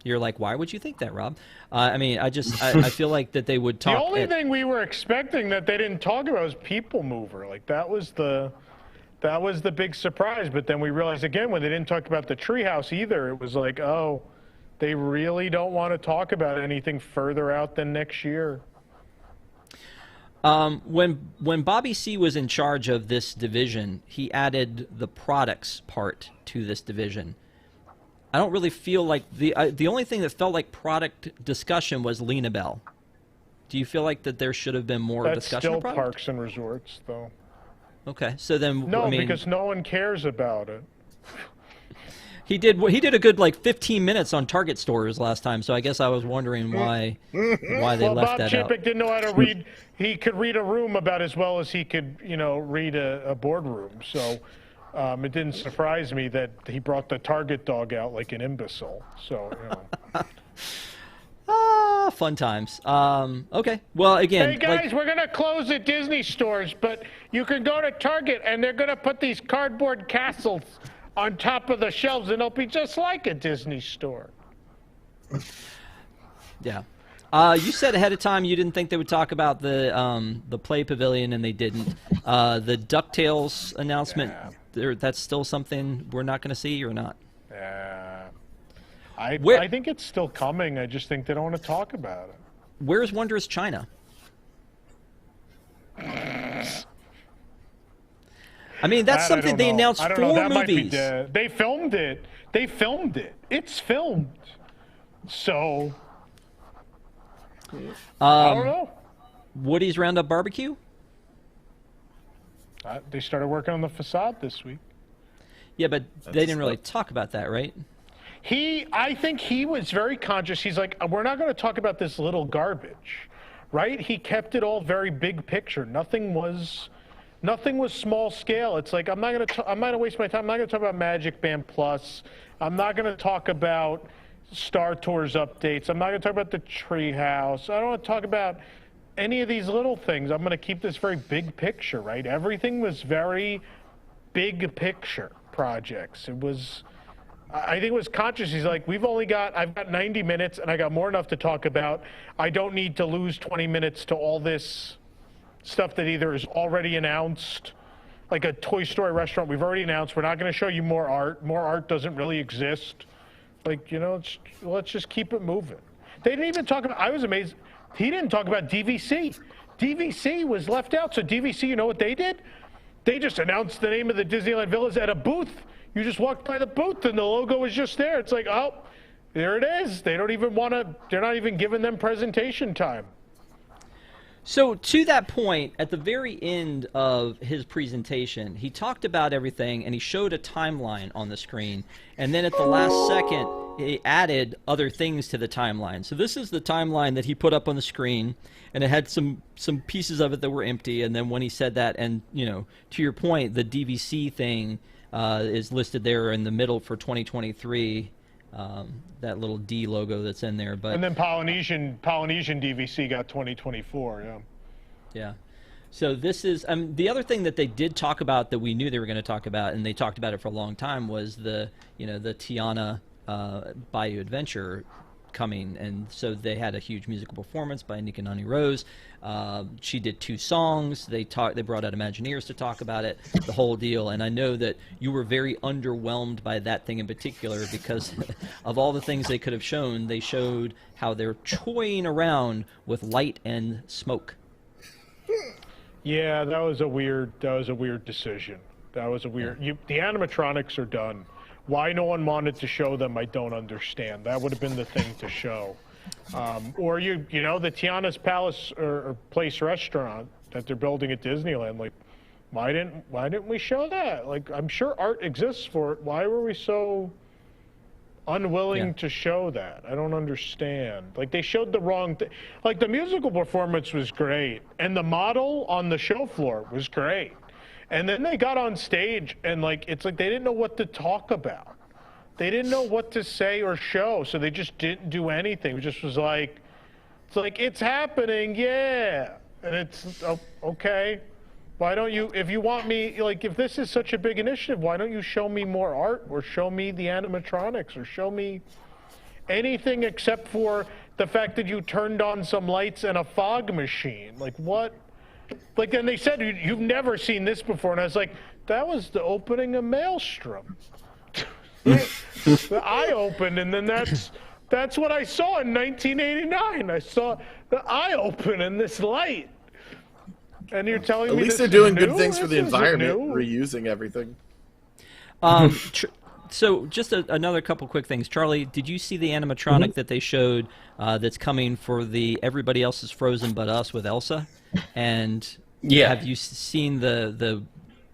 You're like, why would you think that, Rob? I feel like that they would talk. The only thing we were expecting that they didn't talk about was People Mover. Like, that was the big surprise. But then we realized again when they didn't talk about the treehouse either, it was like, oh, they really don't want to talk about anything further out than next year. When Bobby C was in charge of this division, he added the products part to this division. I don't really feel like the only thing that felt like product discussion was Lena Bell. Do you feel like that there should have been more discussion of That's still product? Parks and Resorts, though. Okay, so then no, because no one cares about it. He did a good 15 minutes on Target stores last time, so I guess I was wondering why they left Bob that Chapek out. didn't know how to read. He could read a room about as well as he could, read a boardroom. So it didn't surprise me that he brought the Target dog out like an imbecile. So, Fun times. Okay. Well, again. Hey guys, we're gonna close the Disney stores, but you can go to Target and they're gonna put these cardboard castles on top of the shelves, and it'll be just like a Disney store. Yeah. You said ahead of time you didn't think they would talk about the Play Pavilion, and they didn't. The DuckTales announcement, that's still something we're not going to see, or not? Yeah. I think it's still coming. I just think they don't want to talk about it. Where's Wondrous China? I mean, that's something they announced 4 movies. Might be dead. They filmed it. It's filmed. So, I don't know. Woody's Roundup Barbecue? They started working on the facade this week. Yeah, but they didn't really talk about that, right? I think he was very conscious. He's like, we're not going to talk about this little garbage, right? He kept it all very big picture. Nothing was small scale. It's like, I'm not going to waste my time. I'm not going to talk about Magic Band Plus. I'm not going to talk about Star Tours updates. I'm not going to talk about the Treehouse. I don't want to talk about any of these little things. I'm going to keep this very big picture, right? Everything was very big picture projects. I think it was conscious. He's like, I've got 90 minutes and I got more enough to talk about. I don't need to lose 20 minutes to all this stuff that either is already announced, like a Toy Story restaurant we've already announced. We're not going to show you more art. More art doesn't really exist. Like, let's just keep it moving. They didn't even talk about, I was amazed, he didn't talk about DVC. DVC was left out. So DVC, you know what they did? They just announced the name of the Disneyland Villas at a booth. You just walked by the booth and the logo was just there. It's like, oh, there it is. They don't even want to, they're not even giving them presentation time. So to that point, at the very end of his presentation, he talked about everything and he showed a timeline on the screen. And then at the last second, he added other things to the timeline. So this is the timeline that he put up on the screen, and it had some pieces of it that were empty. And then when he said that, and you know, to your point, the DVC thing is listed there in the middle for 2023. That little D logo that's in there, but and then Polynesian DVC got 2024. Yeah. Yeah. So this is the other thing that they did talk about that we knew they were going to talk about, and they talked about it for a long time, was the Tiana Bayou Adventure coming, and so they had a huge musical performance by Nika Nani Rose. She did 2 songs. They brought out Imagineers to talk about it, the whole deal. And I know that you were very underwhelmed by that thing in particular because of all the things they could have shown. They showed how they're toying around with light and smoke. Yeah, that was a weird decision. That was a weird. The animatronics are done. Why no one wanted to show them, I don't understand. That would have been the thing to show. Or the Tiana's Palace or Place restaurant that they're building at Disneyland. Like, why didn't we show that? Like, I'm sure art exists for it. Why were we so unwilling to show that? I don't understand. Like, they showed the wrong thing. Like, the musical performance was great, and the model on the show floor was great. And then they got on stage, and it's like they didn't know what to talk about. They didn't know what to say or show, so they just didn't do anything. It just was like, it's happening, yeah. And it's, okay. Why don't you, if you want me, if this is such a big initiative, why don't you show me more art or show me the animatronics or show me anything except for the fact that you turned on some lights and a fog machine? Like, what? And they said, you've never seen this before. And I was like, that was the opening of Maelstrom. The eye opened, and then that's what I saw in 1989. I saw the eye open and this light. And you're telling me at least this they're doing is good new? things for the This isn't environment, new? reusing everything. So just another couple quick things. Charlie, did you see the animatronic that they showed that's coming for the Everybody Else is Frozen But Us with Elsa? And have you seen the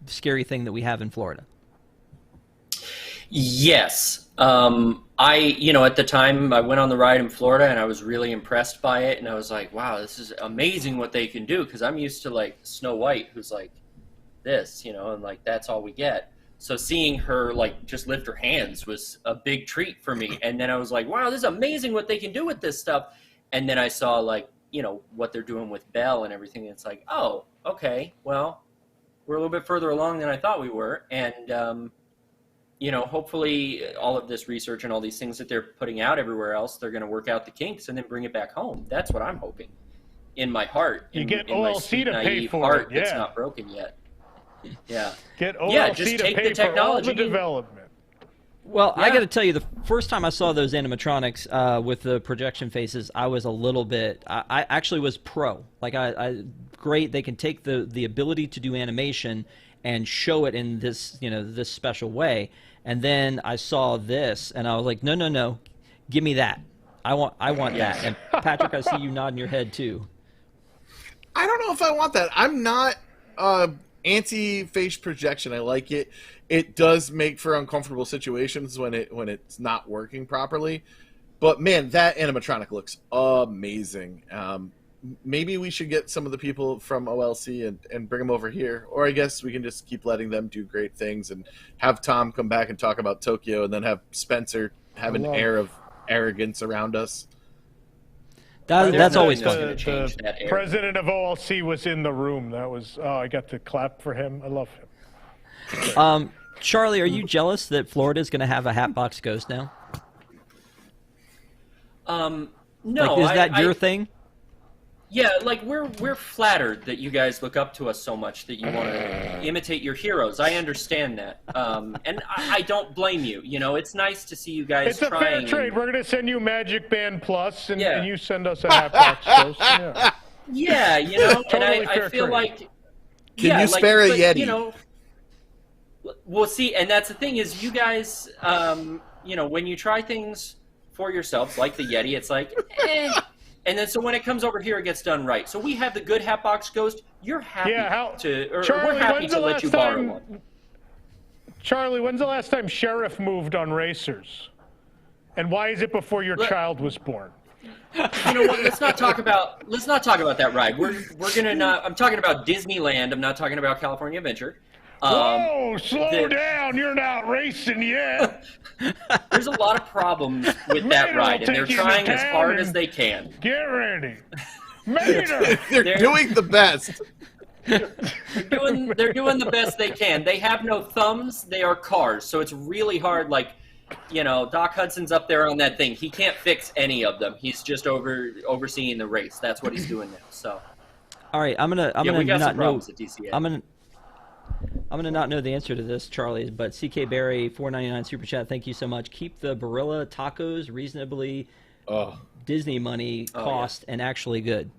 scary thing that we have in Florida? Yes. At the time I went on the ride in Florida and I was really impressed by it. And I was like, wow, this is amazing what they can do. Because I'm used to Snow White, who's like this, and that's all we get. So seeing her just lift her hands was a big treat for me. And then I was like, wow, this is amazing what they can do with this stuff. And then I saw what they're doing with Belle and everything. And it's like, oh, okay, well, we're a little bit further along than I thought we were. And, hopefully all of this research and all these things that they're putting out everywhere else, they're going to work out the kinks and then bring it back home. That's what I'm hoping in my heart. You get in my OLC sweet, to pay naive for heart it, yeah. that's not broken yet. Yeah. Get OLC just to take pay the for all technology. the development. Well, I got to tell you, the first time I saw those animatronics with the projection faces, I was a little bit. I actually was pro. Great. They can take the ability to do animation and show it in this this special way. And then I saw this, and I was like, no, give me that. I want that. And Patrick, I see you nodding your head too. I don't know if I want that. I'm not anti-face projection. I like it. It does make for uncomfortable situations when it's not working properly. But man, that animatronic looks amazing. Maybe we should get some of the people from OLC and bring them over here. Or I guess we can just keep letting them do great things and have Tom come back and talk about Tokyo and then have Spencer have an air of arrogance around us. That's always the, fun. The president of OLC was in the room. That was, I got to clap for him. I love him. Charlie, are you jealous that Florida is going to have a Hatbox Ghost now? No. Is that your thing? Yeah, we're flattered that you guys look up to us so much that you want to imitate your heroes. I understand that, and I don't blame you. It's nice to see you guys. It's a fair trade. We're gonna send you Magic Band Plus, and you send us a Hatbox Ghost. Yeah, Totally and I feel trade. like Can you spare a Yeti? You know, well, see, and that's the thing is, you guys, you know, when you try things for yourselves, like the Yeti, it's like, eh. And then so when it comes over here, it gets done right. So we have the good Hatbox Ghost. You're happy Charlie, we're happy to let you borrow one. Charlie, when's the last time Sheriff moved on racers? And why is it before your child was born? You know what? Let's not talk about that ride. We're gonna not. I'm talking about Disneyland. I'm not talking about California Adventure. Whoa! Slow down. You're not racing yet. There's a lot of problems with that ride, and they're trying as hard as they can. Get ready, Mater. They're doing the best. They're doing the best they can. They have no thumbs. They are cars, so it's really hard. Like, you know, Doc Hudson's up there on that thing. He can't fix any of them. He's just overseeing the race. That's what he's doing now. So, all right, I'm gonna we got not some know. problems at DCA. I'm gonna not know the answer to this, Charlie. But CK Barry, $4.99 super chat. Thank you so much. Keep the Barilla tacos reasonably Disney money cost and actually good.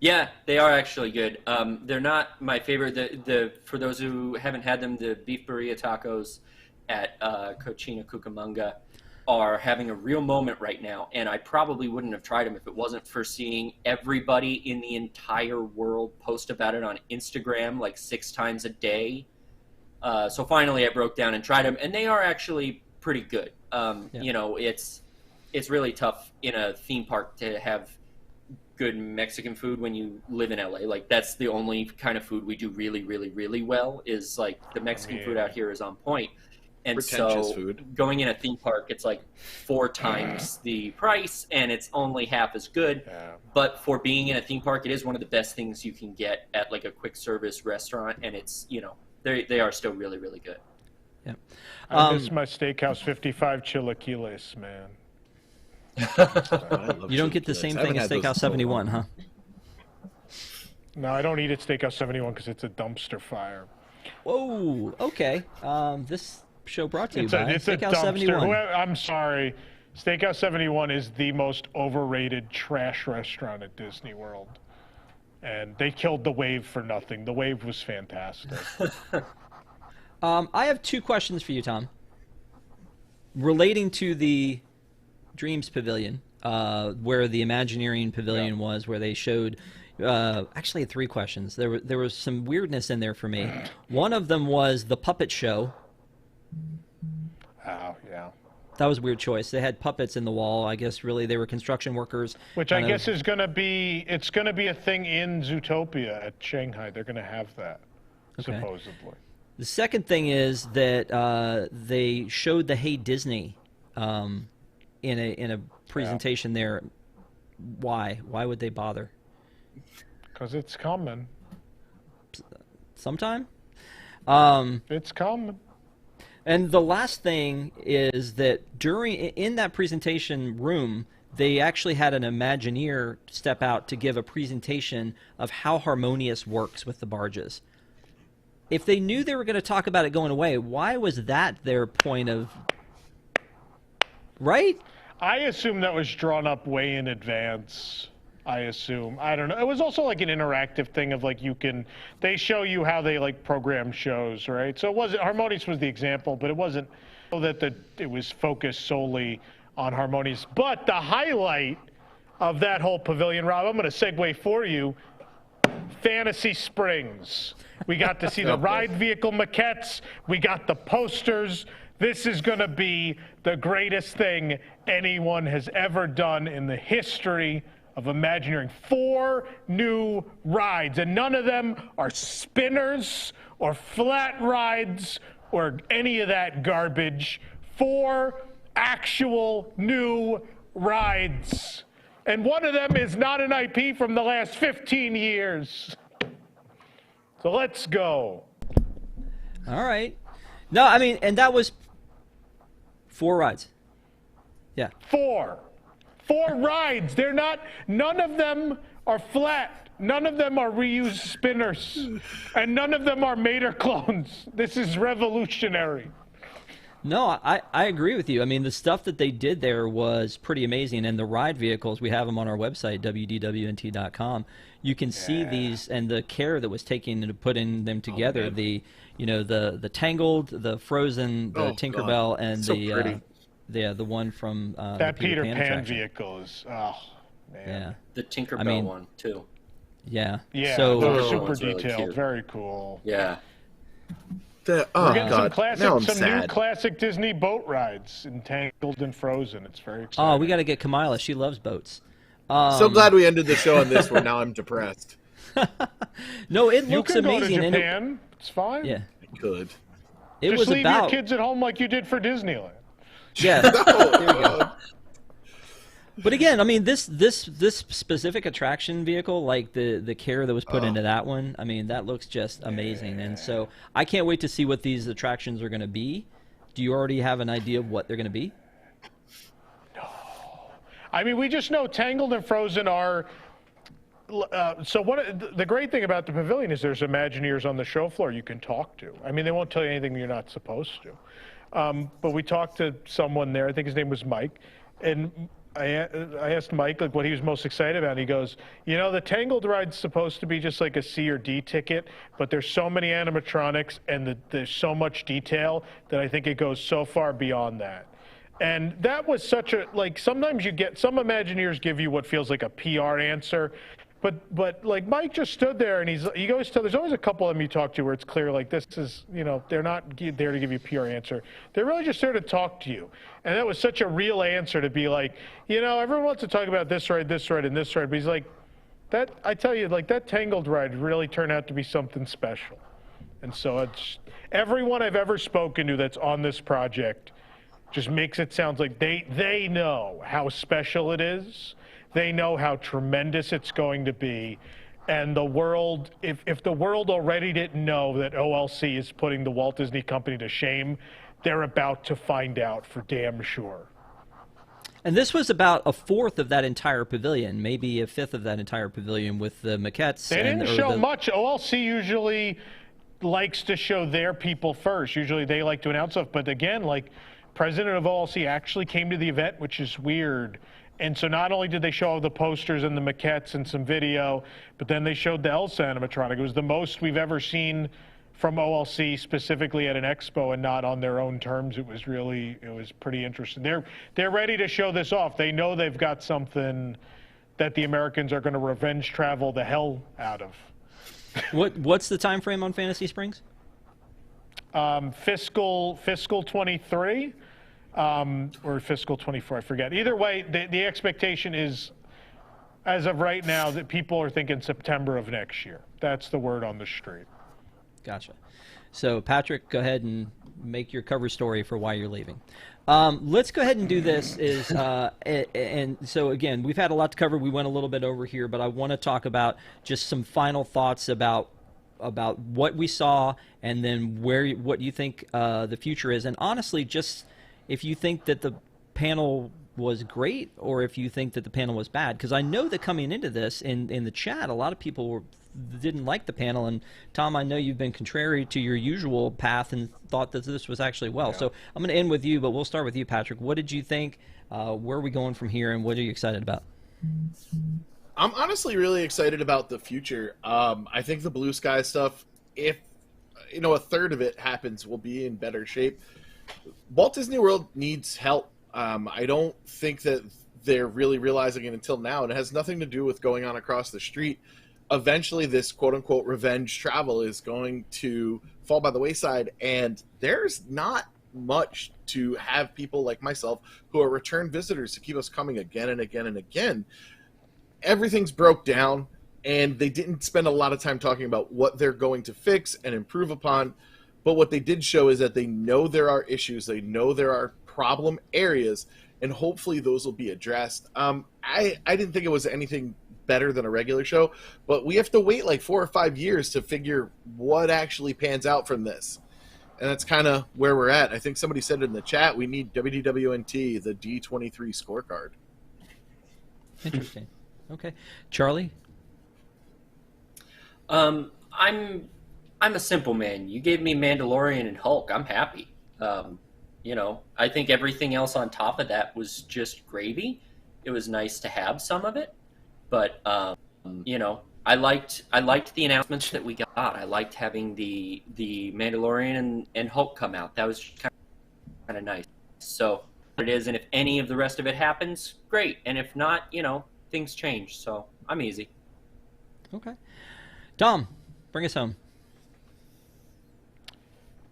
Yeah, they are actually good. They're not my favorite. The for those who haven't had them, the beef burrito tacos at Cochina Cucamonga are having a real moment right now, and I probably wouldn't have tried them if it wasn't for seeing everybody in the entire world post about it on Instagram like 6 times a day. So finally I broke down and tried them, and they are actually pretty good. You know, it's really tough in a theme park to have good Mexican food when you live in LA. Like, that's the only kind of food we do really, really, really well, is like the Mexican food out here is on point. And so going in a theme park, it's like 4 times the price, and it's only half as good. Yeah. But for being in a theme park, it is one of the best things you can get at like a quick service restaurant, and it's, you know, they are still really, really good. Yeah. I miss my Steakhouse 55 chilaquiles, man. You don't get the same thing as Steakhouse 71, huh? No, I don't eat at Steakhouse 71 because it's a dumpster fire. Whoa, okay. This show brought to you by it's Steakhouse a 71. I'm sorry. Steakhouse 71 is the most overrated trash restaurant at Disney World. And they killed the Wave for nothing. The Wave was fantastic. I have 2 questions for you, Tom. Relating to the Dreams Pavilion, where the Imagineering Pavilion was, where they showed... actually, 3 questions. There was some weirdness in there for me. One of them was the puppet show. Oh, yeah. That was a weird choice. They had puppets in the wall. I guess really they were construction workers. Which I guess is going to be, it's going to be a thing in Zootopia at Shanghai. They're going to have that, supposedly. The second thing is that they showed the Hey Disney in a presentation there. Why? Why would they bother? Because it's coming. Sometime? It's coming. And the last thing is that in that presentation room, they actually had an Imagineer step out to give a presentation of how Harmonious works with the barges. If they knew they were going to talk about it going away, why was that their point of... Right? I assume that was drawn up way in advance. I assume. I don't know. It was also like an interactive thing of like they show you how they like program shows, right? So it wasn't, Harmonious was the example, but it wasn't so that it was focused solely on Harmonious. But the highlight of that whole pavilion, Rob, I'm going to segue for you, Fantasy Springs. We got to see the ride vehicle maquettes. We got the posters. This is going to be the greatest thing anyone has ever done in the history of Imagineering. 4 new rides, and none of them are spinners or flat rides or any of that garbage. 4 actual new rides. And one of them is not an IP from the last 15 years. So let's go. All right. No, I mean, and that was 4 rides. Yeah. 4 rides. They're not, none of them are flat. None of them are reused spinners. And none of them are Mater clones. This is revolutionary. No, I agree with you. I mean, the stuff that they did there was pretty amazing, and the ride vehicles, we have them on our website, wdwnt.com. You can see these and the care that was taken to putting them together. The the Tangled, the Frozen, the Tinkerbell, and so the one from that the Peter Pan attraction. vehicle is man. Yeah. The Tinkerbell one too. Yeah. Yeah, So they're super one's really detailed, cute. very cool. Yeah. We're getting God, now I'm some sad. new classic Disney boat rides in Tangled and Frozen. It's very exciting. Oh, we got to get Kamila. She loves boats. So glad we ended the show on this one. Now I'm depressed. No, it You looks can amazing. go to and Japan. It's fine. yeah. Good. It Just was leave about your kids at home like you did for Disneyland. Yeah. There you go. But again, I mean, this specific attraction vehicle, like the care that was put into that one, I mean, that looks just amazing. And so I can't wait to see what these attractions are going to be. Do you already have an idea of what they're going to be? I mean, we just know Tangled and Frozen are. So the great thing about the pavilion is there's Imagineers on the show floor you can talk to. I mean, they won't tell you anything you're not supposed to. But we talked to someone there. I think his name was Mike, and I asked Mike like what he was most excited about. And he goes, the Tangled ride's supposed to be just like a C or D ticket, but there's so many animatronics and there's so much detail that I think it goes so far beyond that. And that was such a, like, sometimes you get, some Imagineers give you what feels like a PR answer, but like Mike just stood there and you always tell, there's always a couple of them you talk to where it's clear, like, this is, they're not there to give you a PR answer. They're really just there to talk to you. And that was such a real answer to be like, everyone wants to talk about this ride, and this ride, but he's like, I tell you, like, that Tangled ride really turned out to be something special. And so it's, everyone I've ever spoken to that's on this project just makes it sound like they know how special it is. They know how tremendous it's going to be. And the world, if the world already didn't know that OLC is putting the Walt Disney Company to shame, they're about to find out for damn sure. And this was about a fourth of that entire pavilion, maybe a fifth of that entire pavilion with the maquettes. They didn't show much. OLC usually likes to show their people first. Usually they like to announce stuff. But again, like, president of OLC actually came to the event, which is weird. And so not only did they show all the posters and the maquettes and some video, but then they showed the Elsa animatronic. It was the most we've ever seen from OLC specifically at an expo and not on their own terms. It was pretty interesting. They're ready to show this off. They know they've got something that the Americans are going to revenge travel the hell out of. What's the time frame on Fantasy Springs? Fiscal 23. Or fiscal 24, I forget. Either way, the expectation is, as of right now, that people are thinking September of next year. That's the word on the street. Gotcha. So, Patrick, go ahead and make your cover story for why you're leaving. Let's go ahead and do this. And so, again, we've had a lot to cover. We went a little bit over here, but I want to talk about just some final thoughts about what we saw and then what you think the future is. And honestly, just if you think that the panel was great or if you think that the panel was bad. Because I know that coming into this in the chat, a lot of people didn't like the panel. And Tom, I know you've been contrary to your usual path and thought that this was actually well. Yeah. So I'm going to end with you, but we'll start with you, Patrick. What did you think? Where are we going from here, and what are you excited about? I'm honestly really excited about the future. I think the blue sky stuff, if a third of it happens, we'll be in better shape. Walt Disney World needs help. I don't think that they're really realizing it until now, and it has nothing to do with going on across the street. Eventually, this quote-unquote revenge travel is going to fall by the wayside, and there's not much to have people like myself who are return visitors to keep us coming again and again and again. Everything's broke down, and they didn't spend a lot of time talking about what they're going to fix and improve upon. But what they did show is that they know there are issues, they know there are problem areas, and hopefully those will be addressed. I didn't think it was anything better than a regular show, but we have to wait like 4 or 5 years to figure what actually pans out from this. And that's kind of where we're at. I think somebody said it in the chat, we need WDWNT, the D23 scorecard. Interesting. Okay. Charlie? I'm a simple man. You gave me Mandalorian and Hulk. I'm happy. you know, I think everything else on top of that was just gravy. It was nice to have some of it, but you know, I liked the announcements that we got. I liked having the Mandalorian and Hulk come out. That was kind of nice. So it is, and if any of the rest of it happens, great. And if not, you know, things change. So I'm easy. Okay, Tom, bring us home.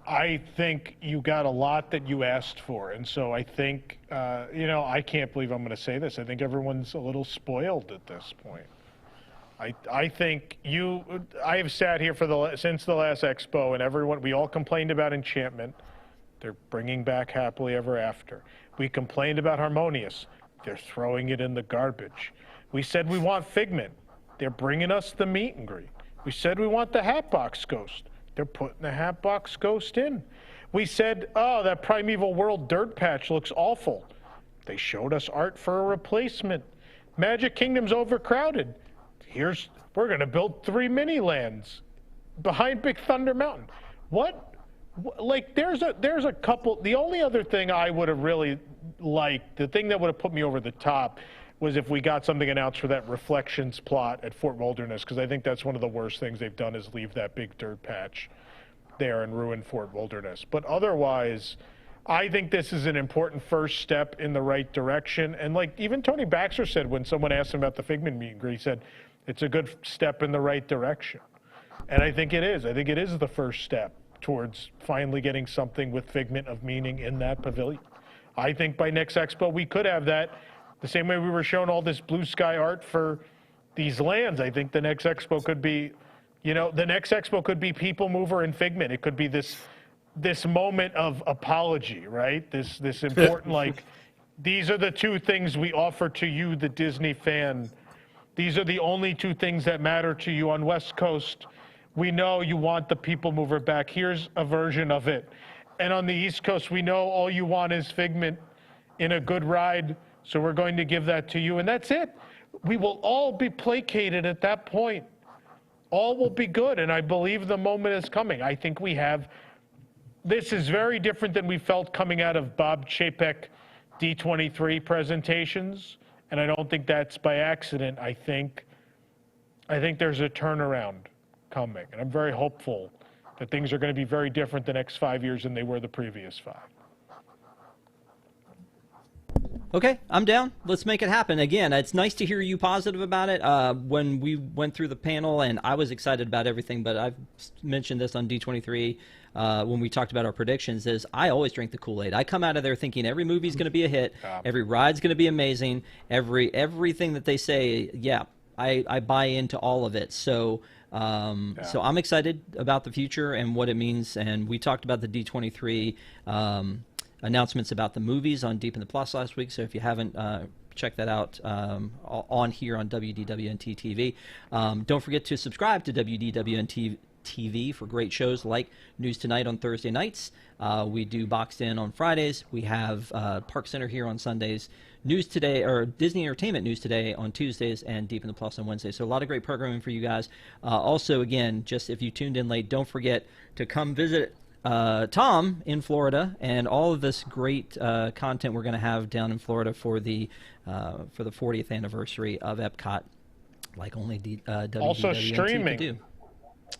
I think you got a lot that you asked for, and so I think, you know, I can't believe I'm going to say this. I think everyone's a little spoiled at this point. I think I have sat here since the last Expo, and everyone, we all complained about Enchantment. They're bringing back Happily Ever After. We complained about Harmonious. They're throwing it in the garbage. We said we want Figment. They're bringing us the meet and greet. We said we want the Hatbox Ghost. They're putting the Hatbox Ghost in. We said, oh, that Primeval World dirt patch looks awful. They showed us art for a replacement. Magic Kingdom's overcrowded. We're going to build 3 mini lands behind Big Thunder Mountain. What? Like, there's a couple. The only other thing I would have really liked, the thing that would have put me over the top, was if we got something announced for that Reflections plot at Fort Wilderness, because I think that's one of the worst things they've done is leave that big dirt patch there and ruin Fort Wilderness. But otherwise, I think this is an important first step in the right direction. And like even Tony Baxter said when someone asked him about the Figment meet and greet, he said, it's a good step in the right direction. And I think it is. I think it is the first step towards finally getting something with Figment of meaning in that pavilion. I think by next Expo, we could have that the same way we were shown all this blue sky art for these lands. I think the next Expo could be, you know, the next Expo could be People Mover and Figment. It could be this moment of apology, right? This important, like, these are the two things we offer to you, the Disney fan. These are the only two things that matter to you on West Coast. We know you want the People Mover back. Here's a version of it. And on the East Coast, we know all you want is Figment in a good ride. So we're going to give that to you. And that's it. We will all be placated at that point. All will be good. And I believe the moment is coming. I think this is very different than we felt coming out of Bob Chapek D23 presentations. And I don't think that's by accident. I think there's a turnaround coming. And I'm very hopeful that things are going to be very different the next 5 years than they were the previous 5. Okay, I'm down. Let's make it happen. Again, it's nice to hear you positive about it. When we went through the panel, and I was excited about everything, but I've mentioned this on D23 when we talked about our predictions, is I always drink the Kool-Aid. I come out of there thinking every movie's going to be a hit, every ride's going to be amazing, everything that they say, yeah, I buy into all of it. So so I'm excited about the future and what it means, and we talked about the D23 announcements about the movies on Deep in the Plus last week, so if you haven't checked that out on here on WDWNT TV. Don't forget to subscribe to WDWNT TV for great shows like News Tonight on Thursday nights. We do Boxed In on Fridays. We have ParksCenter here on Sundays. News Today, or Disney Entertainment News Today on Tuesdays, and Deep in the Plus on Wednesdays. So a lot of great programming for you guys. Also, again, just if you tuned in late, don't forget to come visit Tom in Florida and all of this great content we're going to have down in Florida for the 40th anniversary of Epcot, like only WDWNT also streaming. can do.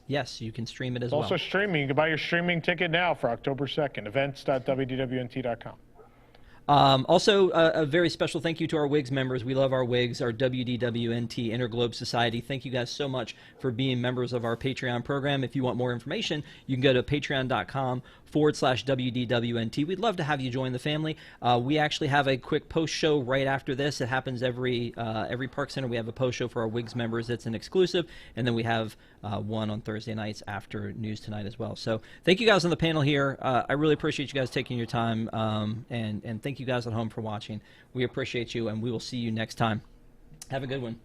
Yes, you can stream it as well. well. Also streaming. You can buy your streaming ticket now for October 2nd. Events.wdwnt.com. Also, a very special thank you to our WIGS members. We love our WIGS, our WDWNT Interglobe Society. Thank you guys so much for being members of our Patreon program. If you want more information, you can go to patreon.com/WDWNT. We'd love to have you join the family. We actually have a quick post show right after this. It happens every Park Center. We have a post show for our WIGS members. It's an exclusive, and then we have one on Thursday nights after News Tonight as well. So thank you guys on the panel here. I really appreciate you guys taking your time, and thank you guys at home for watching. We appreciate you, and we will see you next time. Have a good one.